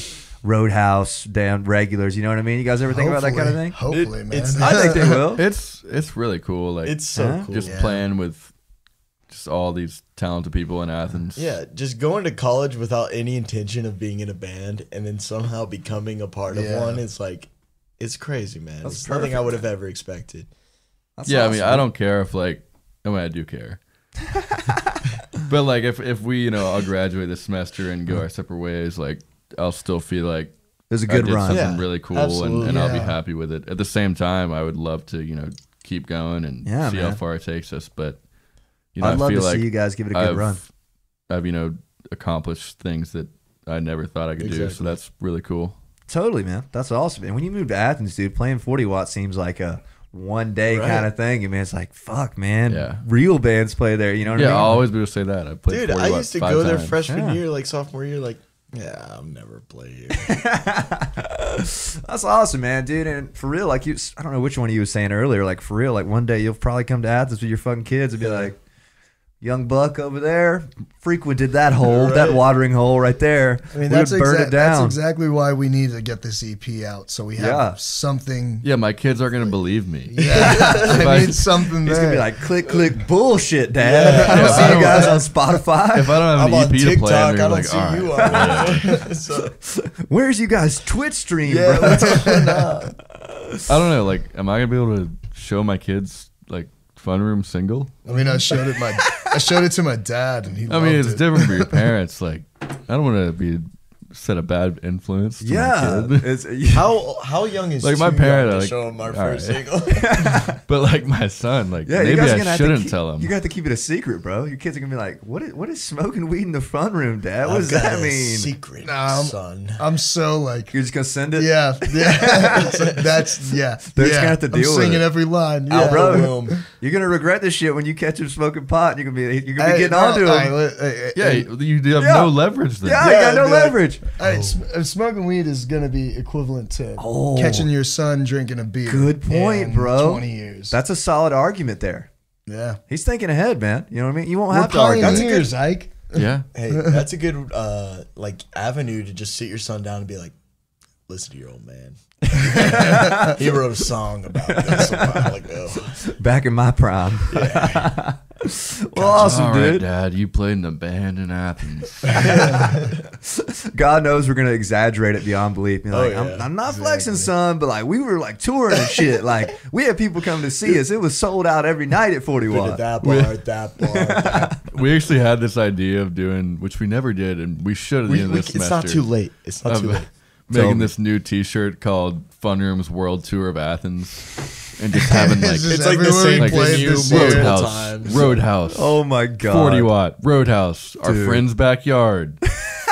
Roadhouse, damn regulars. You know what I mean? You guys ever think about that kind of thing? Hopefully, man. I think they will. It's really cool. Like It's so cool. just playing with just all these talented people in Athens. Yeah, just going to college without any intention of being in a band and then somehow becoming a part of one is like, it's crazy, man. That's it's nothing I would have man. ever expected. That's Yeah, awesome. I mean, I don't care if like, I mean, I do care. But like, if we, I'll graduate this semester and go our separate ways, like, I'll still feel like It was a good I did run. something Yeah, really cool, absolutely. and I'll be happy with it. At the same time, I would love to, keep going and see how man. far it takes us. But I'd I love feel to like see you guys give it a good run. I've accomplished things that I never thought I could do. So Exactly. that's really cool. Totally, man. That's awesome. And when you move to Athens, dude, playing 40 watt seems like a one day Right. kind of thing. And man, it's like, fuck, man. Yeah. Real bands play there. You know what Yeah, I mean? I'll always be able to say that. I played Dude, 40 I Watt used to 5 go there times. freshman Yeah. year, like sophomore year, like, yeah, I'll never play here. That's awesome, man, dude. And for real, like I don't know which one of you was saying earlier, like for real, like one day you'll probably come to Athens with your fucking kids and be like, young buck over there frequented that hole, Right. that watering hole right there. I mean, We that's, would burn it that's down. exactly why we need to get this EP out, so we have Yeah. something. Yeah, my kids aren't going to believe me. Yeah, If I I- need something He's there. gonna be like, click, bullshit, Dad. I don't Yeah, see I you don't- guys on Spotify. If I don't have I'm an on EP to play, TikTok, they're I don't like, see all you right. on. So, Where's you guys' Twitch stream, yeah, bro? what's going on? I don't know. Like, am I going to be able to show my kids, like, Fun Room single? I mean, I showed it to my dad, and he. I mean, loved it's it. different for your parents. Like, I don't want to be set a bad influence to Yeah. my kid. It's, How young is Like, my too parent, young to like, show him our all first right. single? But, like, my son, like, yeah, you maybe guys are I gonna have to shouldn't keep- tell him. You got to keep it a secret, bro. Your kids are gonna be like, what is smoking weed in the front room, Dad? What I've does got that a mean? Secret, Nah, son. I'm so like. You're just gonna send it? Yeah. That's yeah. They're just yeah. gonna have to I'm deal with singing it. every line. Out Yeah. the Bro. womb. You're gonna regret this shit when you catch him smoking pot. And you're gonna be Hey, getting no, onto him. Yeah, you have Yeah. no leverage then. Yeah, you Yeah, got no be like- leverage. Hey, smoking weed is gonna be equivalent to Oh. catching your son drinking a beer. Good point, in bro. 20 years. That's a solid argument there. yeah. He's thinking ahead, man. You know what I mean? You won't We're have to argue. pioneers, Ike. Yeah. Hey, that's a good like avenue to just sit your son down and be like, listen to your old man. He wrote a song about this a while ago. Back in my prime. Well, awesome, All right, dude. Dad, you played in a band in Athens. God knows we're gonna exaggerate it beyond belief. Be like, Oh, yeah. I'm not flexing, son, but like we were like touring and shit. Like we had people come to see us. It was sold out every night at 40 Been to Watt. that bar, that bar, that. We actually had this idea of doing, which we never did, and we should at the end of this It's semester. not too late. It's not of too late. Tell making me. this new T-shirt called Fun Room's World Tour of Athens, and just having like It's just It's like the everywhere we same like played venue, this multiple year. Roadhouse, times. Roadhouse, Oh my god. 40 Watt, Roadhouse, our Dude. friend's backyard.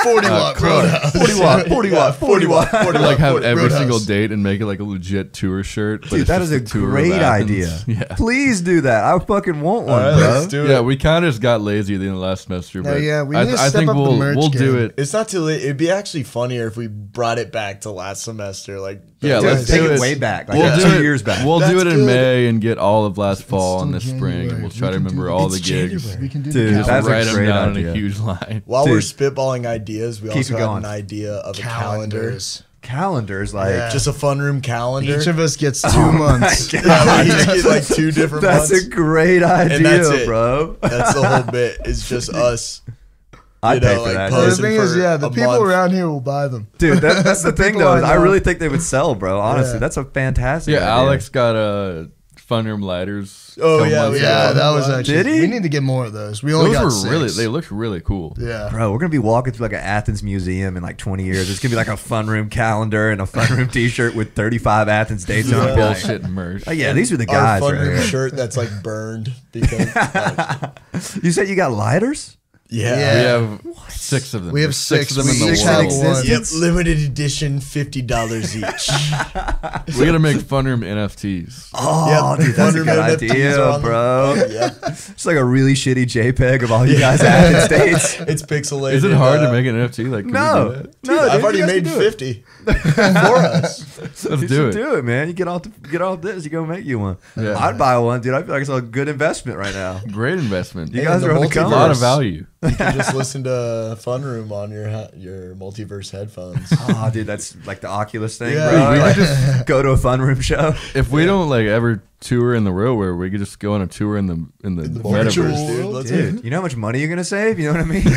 40 watt Clark. roadhouse. 40 Watt, 40 Watt, 40 Watt. Or like have every Roadhouse. single date and make it like a legit tour shirt. But Dude, it's that just is a tour of great Athens. idea. Yeah. Please do that. I fucking want one, All right, bro. let's do Yeah, it. we kind of just got lazy at the end of last semester, No, but yeah, we I, need to I step think up the we'll merch do game. it. It's not too late. It'd be actually funnier if we brought it back to last semester. Like, Yeah, Dude, let's take do it it way back, like We'll do 2 it- years back. We'll do That's it in good. May and get all of last fall and the still spring, and January. we'll try We to can remember do- all it's the gigs. January. We can do Dude, the Just that's a write them great down idea. in a huge line. while Dude. we're spitballing ideas, we Keep also it have going. an idea of a calendar. calendars. Calendars, like Yeah. Just a fun room calendar. Each of us gets 2 Oh months. my God. Yeah, we each get like 2 different that's months. a great idea, that's it. bro. That's the whole bit. It's just us. I'd You pay know, for like, that. Well, the posing dude. thing is, for yeah, the a people month. around here will buy them. Dude, that's the thing people though. I Is I know. really think they would sell, bro. Honestly, Yeah. that's a fantastic. Yeah, idea. Alex got a Fun Room lighters. Oh, couple yeah, months we ago. Yeah, Yeah. that was actually. Did he? We need to get more of those. We only Those got were 6. really. They looked really cool. Yeah. Bro, we're gonna be walking through like an Athens museum in like 20 years. It's gonna be like a fun room calendar and a fun room T-shirt with 35 Athens dates on it. Be like, Bullshit merch. oh yeah, these are the Our guys fun right room here. shirt that's like burned because You said you got lighters? yeah. Yeah. We have 6 of them. We have There's 6. of them in We the each have world. one. Yep, limited edition, $50 each. We gotta make Fun Room NFTs. Oh, Yep, dude, that's a Fun good Room NFTs are idea, on them. bro. Oh, yeah. It's like a really shitty JPEG of all you guys Athens dates. It's pixelated. Is it hard to make an NFT? Like, can we do No, that? no, I've dude, already you guys made can do it. 50. for us. Let's You do should it. do it, man. You get off this, you go make you one. Yeah. I'd buy one, dude. I feel like it's a good investment right now. Great investment. You Hey, guys the are on the A come. lot of value. You can just listen to Fun Room on your multiverse headphones. Oh, dude, that's like the Oculus thing, Yeah. bro. We Like, could just go to a fun room show. If we don't like ever tour in the real world, we could just go on a tour in the virtual metaverse. world. Let's Dude, you know how much money you're gonna save? You know what I mean? the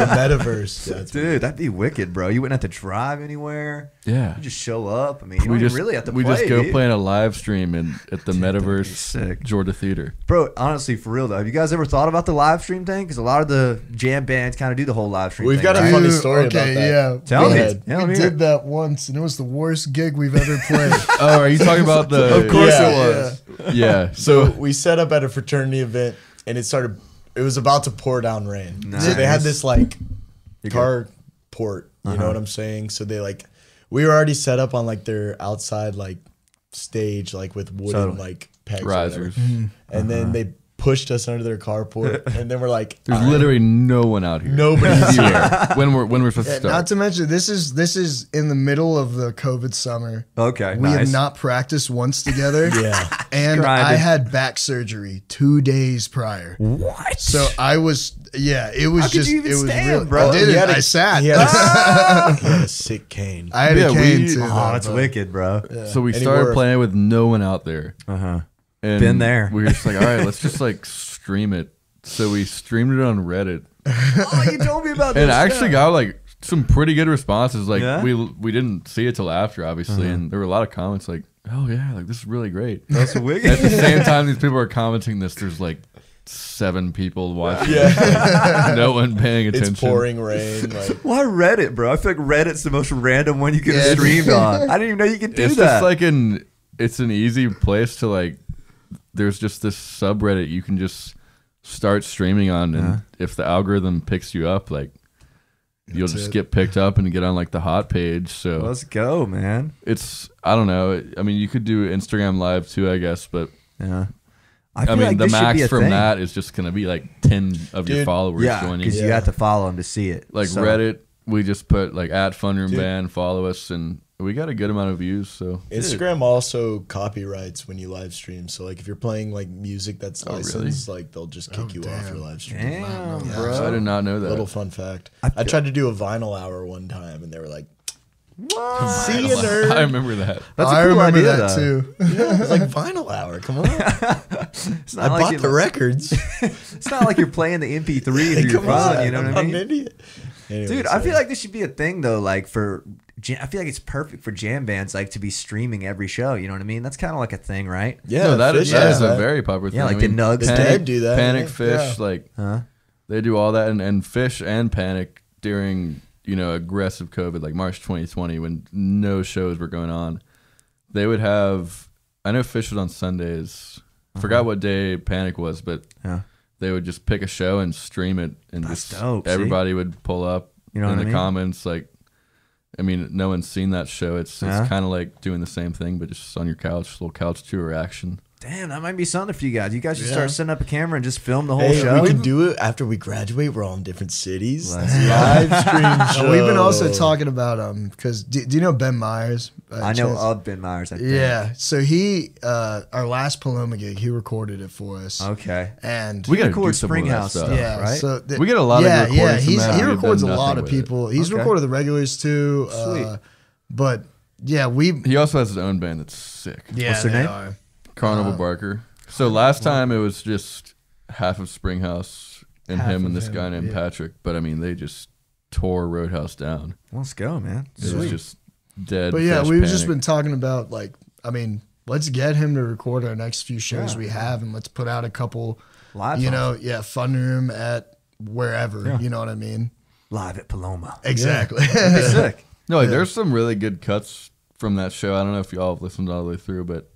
metaverse. That's Dude, that'd be wicked, bro. You wouldn't have to drive anywhere. Yeah. You just show up. I mean, you We don't just even really have to we play, just go dude. play in a live stream at the that'd be metaverse sick. Georgia Theater. Bro, honestly, for real though, have you guys ever thought about the live stream thing? Because a lot of the jam bands kind of do the whole live stream We've thing. got a right? funny story about that. Yeah. Tell Go me. ahead. Tell We me. did that once, and it was the worst gig we've ever played. Oh, are you talking about the? Of course Yeah, it was. Yeah. So So we set up at a fraternity event, and it was about to pour down rain. Nice. So they had this like You carport, you know what I'm saying? So they we were already set up on like their outside like stage, like with wooden Totally. like pegs, or risers. whatever. And then they pushed us under their carport, and then we're like, There's all right, literally no one out here. nobody's here. when we're supposed to start. Not to mention, this is in the middle of the COVID summer. Okay, We nice. have not practiced once together. Yeah. And Grinding. I had back surgery 2 days prior. What? So I was, it was How could just, you even it was stand, real, bro? I did He it. had a- I sat. He had he had a sick cane. I had Yeah, a cane we- too. Oh, though, that's but- wicked, bro. So we And he started wore- playing with no one out there. Uh-huh. And Been there. We were just like, all right, let's just like stream it. So we streamed it on Reddit, Oh, you told me about this. and I actually got like some pretty good responses. Like Yeah? we didn't see it till after, obviously, and there were a lot of comments like, "Oh yeah, like this is really great." That's wicked. At the same time, these people are commenting this. There's like 7 people watching. Yeah. No one paying attention. It's pouring rain. Like, Why Reddit, bro? I feel like Reddit's the most random one you could have Yeah. streamed on. I didn't even know you could do It's that. just like it's an easy place to like. There's just this subreddit you can just start streaming on, and if the algorithm picks you up, like you'll That's just it. get picked up and get on like the hot page. So Let's go, man. it's I don't know. I mean, you could do Instagram Live too, I guess, but Yeah. I feel mean, like the this should be max a from thing. that is just gonna be like 10 of your Dude, followers Yeah, joining. because you Yeah. have to follow them to see it. Like So- Reddit, we just put like at Funroom Dude. Band, follow us, and we got a good amount of views. So Instagram also copyrights when you live stream. So like if you're playing like music that's really? licensed, like they'll just kick you off damn. your live stream. Damn, Yeah, bro. so I did not know that. Little fun fact. I I tried to do a vinyl hour one time, and they were like, What? "See you, nerd." I remember that. That's a I cool remember idea, that though. too. Yeah, it's like vinyl hour. Come on, It's I not like bought you- the records. It's not like you're playing the MP3 through your Come phone. on, You know I'm what I not mean? an idiot. Anyway, Dude, I feel sorry. like this should be a thing though. Like I feel like it's perfect for jam bands, like to be streaming every show. You know what I mean? That's kind of like a thing, right? yeah, No, that Fish is has a that. very popular thing. Yeah, like I mean, the Nugs. The Panic, Dead do that, Panic, yeah. Fish, Yeah. like Huh? they do all that, and Fish and Panic during aggressive COVID, like March 2020, when no shows were going on. They would have. I know Fish was on Sundays. Forgot what day Panic was, but Yeah. they would just pick a show and stream it, and That's just dope, see? everybody would pull up You know in what the I mean? comments. Like, I mean, no one's seen that show. It's Yeah. kind of like doing the same thing, but just on your couch, little couch tour action. Damn, that might be something for you guys. You guys should Yeah. start setting up a camera and just film the whole Hey, show. we can do it after we graduate. We're all in different cities. Let's Live stream show. We've been also talking about because do you know Ben Myers? I know Chance? of Ben Myers. I think. Yeah, so he our last Paloma gig, he recorded it for us. Okay. And We got to do record some more of that Springhouse stuff. stuff. yeah, right? so We get a lot of yeah, recordings yeah. from that. He We've records a done lot nothing of with it. people. He's Okay. recorded the regulars too. Sweet. But yeah, He also has his own band that's sick. What's their they name? are. Carnival Barker. So last time it was just half of Springhouse and Half him and of this him, guy named yeah. Patrick. But I mean, they just tore Roadhouse down. Let's go, man. It was just dead. But yeah, Fish we've just Panic. been talking about let's get him to record our next few shows we have, and let's put out a couple, Live fun room at wherever. Yeah. You know what I mean? live at Paloma. Exactly. That'd be sick. No, like there's some really good cuts from that show. I don't know if y'all have listened all the way through, but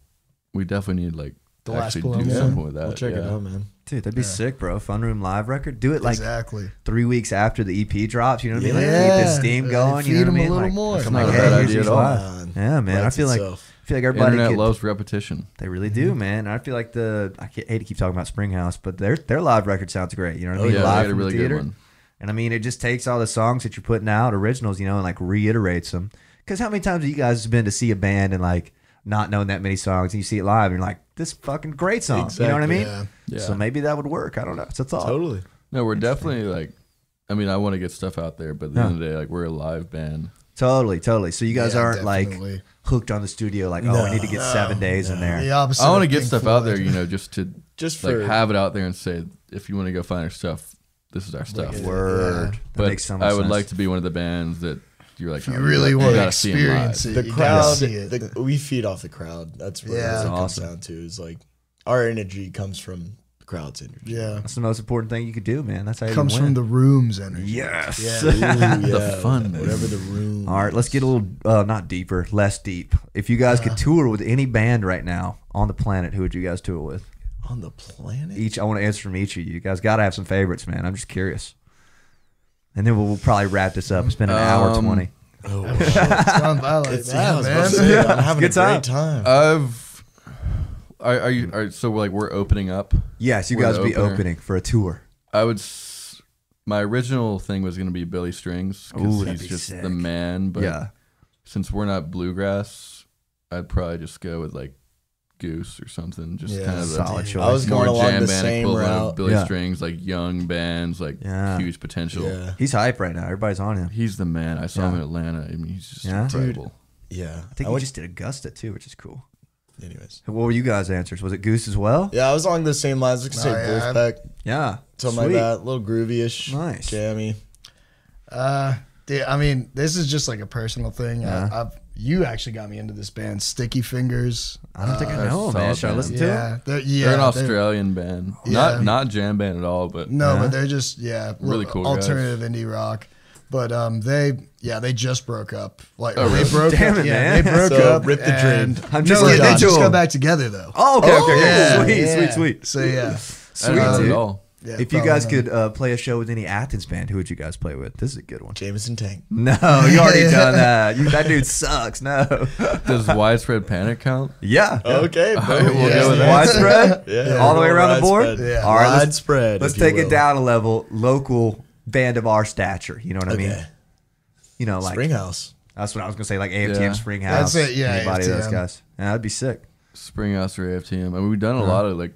we definitely need like The to last actually do Paloma. something with that. We'll check it yeah. out, man. Dude, that'd be sick, bro. Fun Room live record. Do it like exactly. 3 weeks after the EP drops. You know what I mean? Like Yeah. keep the steam going. You know Feed what I 'em a mean? little Like, more. I'm Not like, a hey, bad here's idea these at all. live. Yeah, man. I Writes feel like itself. everybody Internet could, loves repetition. they really do, man. I feel like I hate to keep talking about Springhouse, but their live record sounds great. You know what I Oh mean? yeah, Live they got a from really the good theater. one. And I mean, it just takes all the songs that you're putting out, originals, and like reiterates them. Because how many times have you guys been to see a band and like not knowing that many songs, and you see it live and you're like, this fucking great song. Exactly, you know what I mean? Yeah. So maybe that would work. I don't know. It's a thought. Totally. No, we're definitely like, I mean, I want to get stuff out there, but at the end of the day, like, we're a live band. Totally. So you guys Yeah, aren't definitely. like hooked on the studio, like, oh, we need to get 7 days in there. The opposite. I want to of get Pink stuff out Floyd. there, you know, just for have it out there and say, if you want to go find our stuff, this is our stuff. Word. That But makes so much I would sense. like to be one of the bands that you're like, If you really want to gotta see 'em live. experience it, the you crowd. gotta see it. We feed off the crowd. That's really Yeah. what it comes Awesome. down to. Is like our energy comes from the crowd's energy. Yeah, That's the most important thing you could do, man. That's how you comes win. from the room's energy. Yes. Ooh, The fun. whatever the room. All right, let's get a little not deeper, less deep. If you guys could tour with any band right now on the planet, who would you guys tour with? On the planet. Each, I want to answer from each of you. You guys got to have some favorites, man. I'm just curious. And then we'll probably wrap this up. It's been an hour 20. Oh, It's gone by like it's, yeah, I that, was about to man. say, I'm having Good a great time. So like we're opening up. Yes, you We're guys the will be opener. opening for a tour. My original thing was going to be Billy Strings Ooh, because that'd he's be just sick. the man. But Yeah. since we're not bluegrass, I'd probably just go with like Goose or something. Just Yeah, kind of solid a choice. I was more going along jam the band same equivalent of route. Billy Yeah. Strings, like young bands, like Yeah. huge potential. Yeah. He's hype right now. Everybody's on him. He's the man. I saw him Yeah. in Atlanta. I mean, he's just Yeah? incredible. Yeah. I think he just did Augusta too, which is cool. Anyways. What were you guys' answers? Was it Goose as well? Yeah, I was along the same lines. I was gonna say yeah. Wolfpack, Yeah. something like that. A little groovy-ish. Nice. Jammy. Dude, I mean, this is just like a personal thing. Yeah. You actually got me into this band, Sticky Fingers. I don't think I That's know him, solid, man. Should I man. listen to him? Yeah, They're an they're Australian band. Yeah. Not jam band at all, but No, Yeah. but they're just Really cool guys. alternative indie rock. But they just broke up. Like Oh, they really? broke Damn up. it, Yeah, man. they broke So, up. rip the dream. and- I'm just no, getting they into just them. got back together though. Oh, okay. Yeah, Sweet, yeah. sweet. So yeah, I Sweet, don't know dude. at all. yeah, If you probably guys not. could play a show with any Athens band, who would you guys play with? This is a good one. Jameson Tank. No, you already done that. That dude sucks. No. Does Widespread Panic count? Yeah. Okay. All right, we'll go with that. Widespread? Yeah. All the way around the board? Widespread. Yeah. All right, let's, Widespread. let's if you take it will. down a level. Local band of our stature. You know what I mean? Okay. You know, like Springhouse. that's what I was gonna say. Like AFTM, Yeah. Springhouse. That's it, yeah, Anybody of those AFTM. guys? Yeah, that'd be sick. Springhouse or AFTM. I mean, we've done a lot of like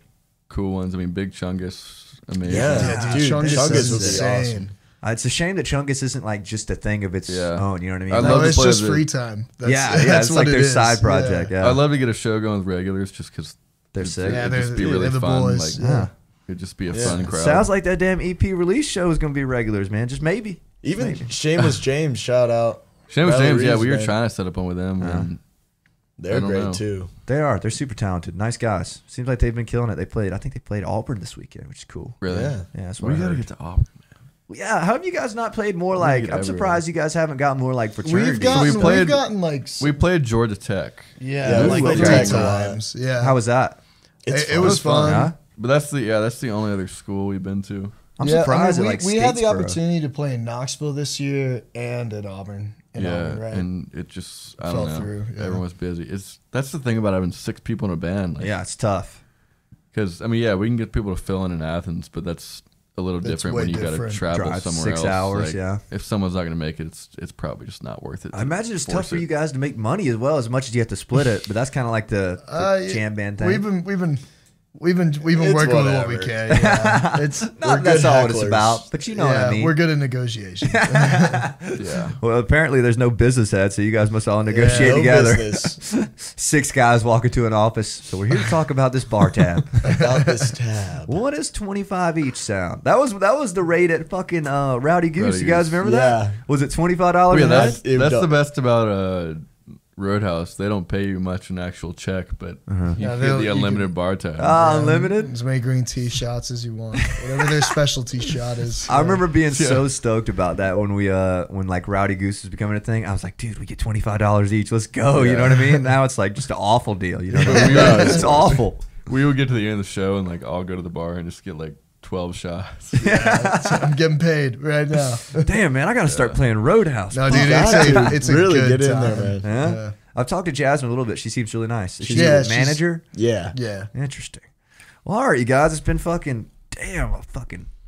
cool ones. I mean, Big Chungus, amazing. Yeah, dude, dude. Chungus Chungus is would be insane. awesome. It's a shame that Chungus isn't like just a thing of its Yeah. own. You know what I mean? I Like, love No, to it's play just the- free time. That's, yeah, that's it's what like it their is. side project. Yeah, I'd love to get a show going with regulars just because they're sick. Yeah, it'd they're- just be yeah, really they're the fun. boys, Like, yeah. it'd just be a Yeah. fun crowd. Sounds like that damn EP release show is gonna be regulars, man. Just maybe. Even Maybe. Shameless James, shout out. Shameless Bradley James, yeah, Reeves, we were man. trying to set up one with them. And I They're don't great know. too. They are. They're super talented. Nice guys. Seems like they've been killing it. I think they played Auburn this weekend, which is cool. really, Yeah. Yeah, that's what we I gotta heard. get to Auburn. Yeah, how have you guys not played more gotta like? get I'm everywhere. surprised you guys haven't got more like fraternity. We've gotten, we played- we've gotten like We played Georgia Tech, yeah, Yeah, like we 3 played times. Yeah, How was that? It's it was fun. Yeah? but that's the only other school we've been to. I'm Yeah, surprised I mean, at like we had the Statesboro. opportunity to play in Knoxville this year and at Auburn. In Auburn, right? and it just I Fell don't know. through, yeah. Everyone was busy. That's the thing about having 6 people in a band. Like, Yeah, it's tough. because I mean, yeah, we can get people to fill in Athens, but that's a little It's different way when you got to different. travel Drive somewhere 6 else. hours, Like, yeah. If someone's not going to make it, it's probably just not worth it. I imagine it's tough force for it. you guys to make money as well, as much as you have to split it. But that's kind of like the jam band thing. We've been It's working with what we whatever. can. Yeah. It's Not we're that's good all what it's hecklers. about, but you know what I mean. We're good at negotiation. Yeah. Well, apparently there's no business head, so you guys must all negotiate No together. business 6 guys walk into an office. So we're here to talk about this bar tab. about this tab. What does 25 each sound? That was the rate at fucking Rowdy Goose. Rowdy You guys Goose. remember that? Yeah. Was it $25 Yeah, a night? that's It the don't- best about Roadhouse. They don't pay you much an actual check, but you Yeah, get they'll- the you unlimited bar tab. Unlimited. As many green tea shots as you want. Whatever their specialty shot is. I remember being Yeah. so stoked about that when when like Rowdy Goose was becoming a thing. I was like, dude, we get $25 each. Let's go. You know what I mean? Now it's like just an awful deal. You know what I mean? Yeah. It's awful. We would get to the end of the show and like all go to the bar and just get like 12 shots. I'm getting paid right now. Damn, man, I got to start playing Roadhouse. No, dude, God, it's a really good get in time. there, man. Yeah? Yeah. I've talked to Jasmine a little bit. She seems really nice. Is she Yeah, a she's- manager? Yeah. Yeah. Interesting. Well, all right, you guys. It's been fucking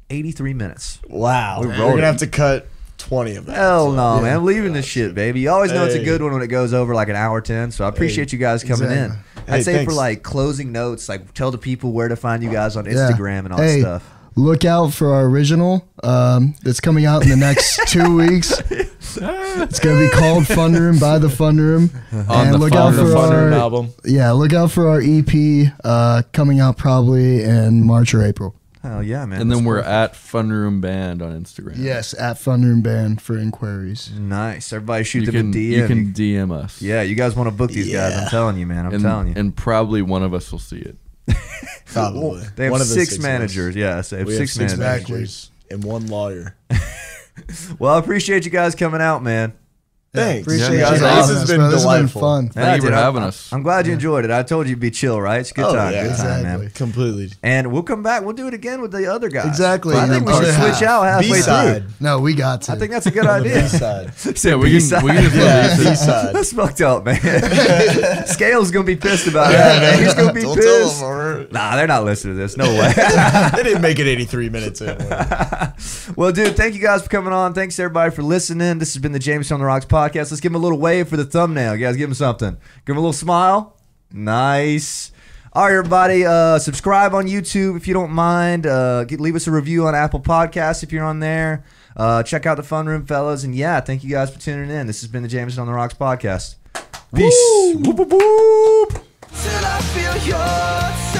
83 minutes. Wow. We We're rolled gonna it. have to cut 20 of that. Hell no, man. I'm leaving this shit, baby. You always know it's a good one when it goes over like an hour 10. So I appreciate you guys coming in. I'd say for like closing notes, like tell the people where to find you guys on Instagram and all that stuff. Look out for our original that's coming out in the next 2 weeks. It's going to be called Fun Room by the Fun Room. And look out for Fun our Room album. Yeah, look out for our EP coming out probably in March or April. Hell yeah, man. And then we're at Fun Room Band on Instagram. Yes, at Fun Room Band for inquiries. Nice. Everybody shoot them a DM. You can DM us. Yeah, you guys want to book these guys. I'm telling you, man. I'm telling you. And probably one of us will see it. Probably. They have six managers. Yeah, so they have six managers. And one lawyer. Well, I appreciate you guys coming out, man. Thanks. Appreciate you you guys. guys. This has been This has been delightful. fun. Thank you for having us. I'm glad you enjoyed it. I told you it'd be chill, right? It's a good time. Yeah, Good time, exactly. man. Completely. And we'll come back. We'll do it again with the other guys. Exactly. But I think we should switch out halfway B-side. through. No, we got to. I think that's a good idea. B-side. Yeah, we can just release it. B-side. That's fucked up, man. Scale's gonna be pissed about that, man. He's gonna be Don't pissed. tell them, Nah, they're not listening to this. No way. they didn't make it 83 minutes in. Well, dude, thank you guys for coming on. Thanks everybody for listening. This has been the Jameson on the Rocks podcast. Let's give him a little wave for the thumbnail. You guys give him something. Give him a little smile. Nice. All right, everybody. Subscribe on YouTube if you don't mind. Leave us a review on Apple Podcasts if you're on there. Check out the Fun Room, fellas. And yeah, thank you guys for tuning in. This has been the Jameson on the Rocks podcast. Peace. Whoop, whoop, whoop. Till I feel your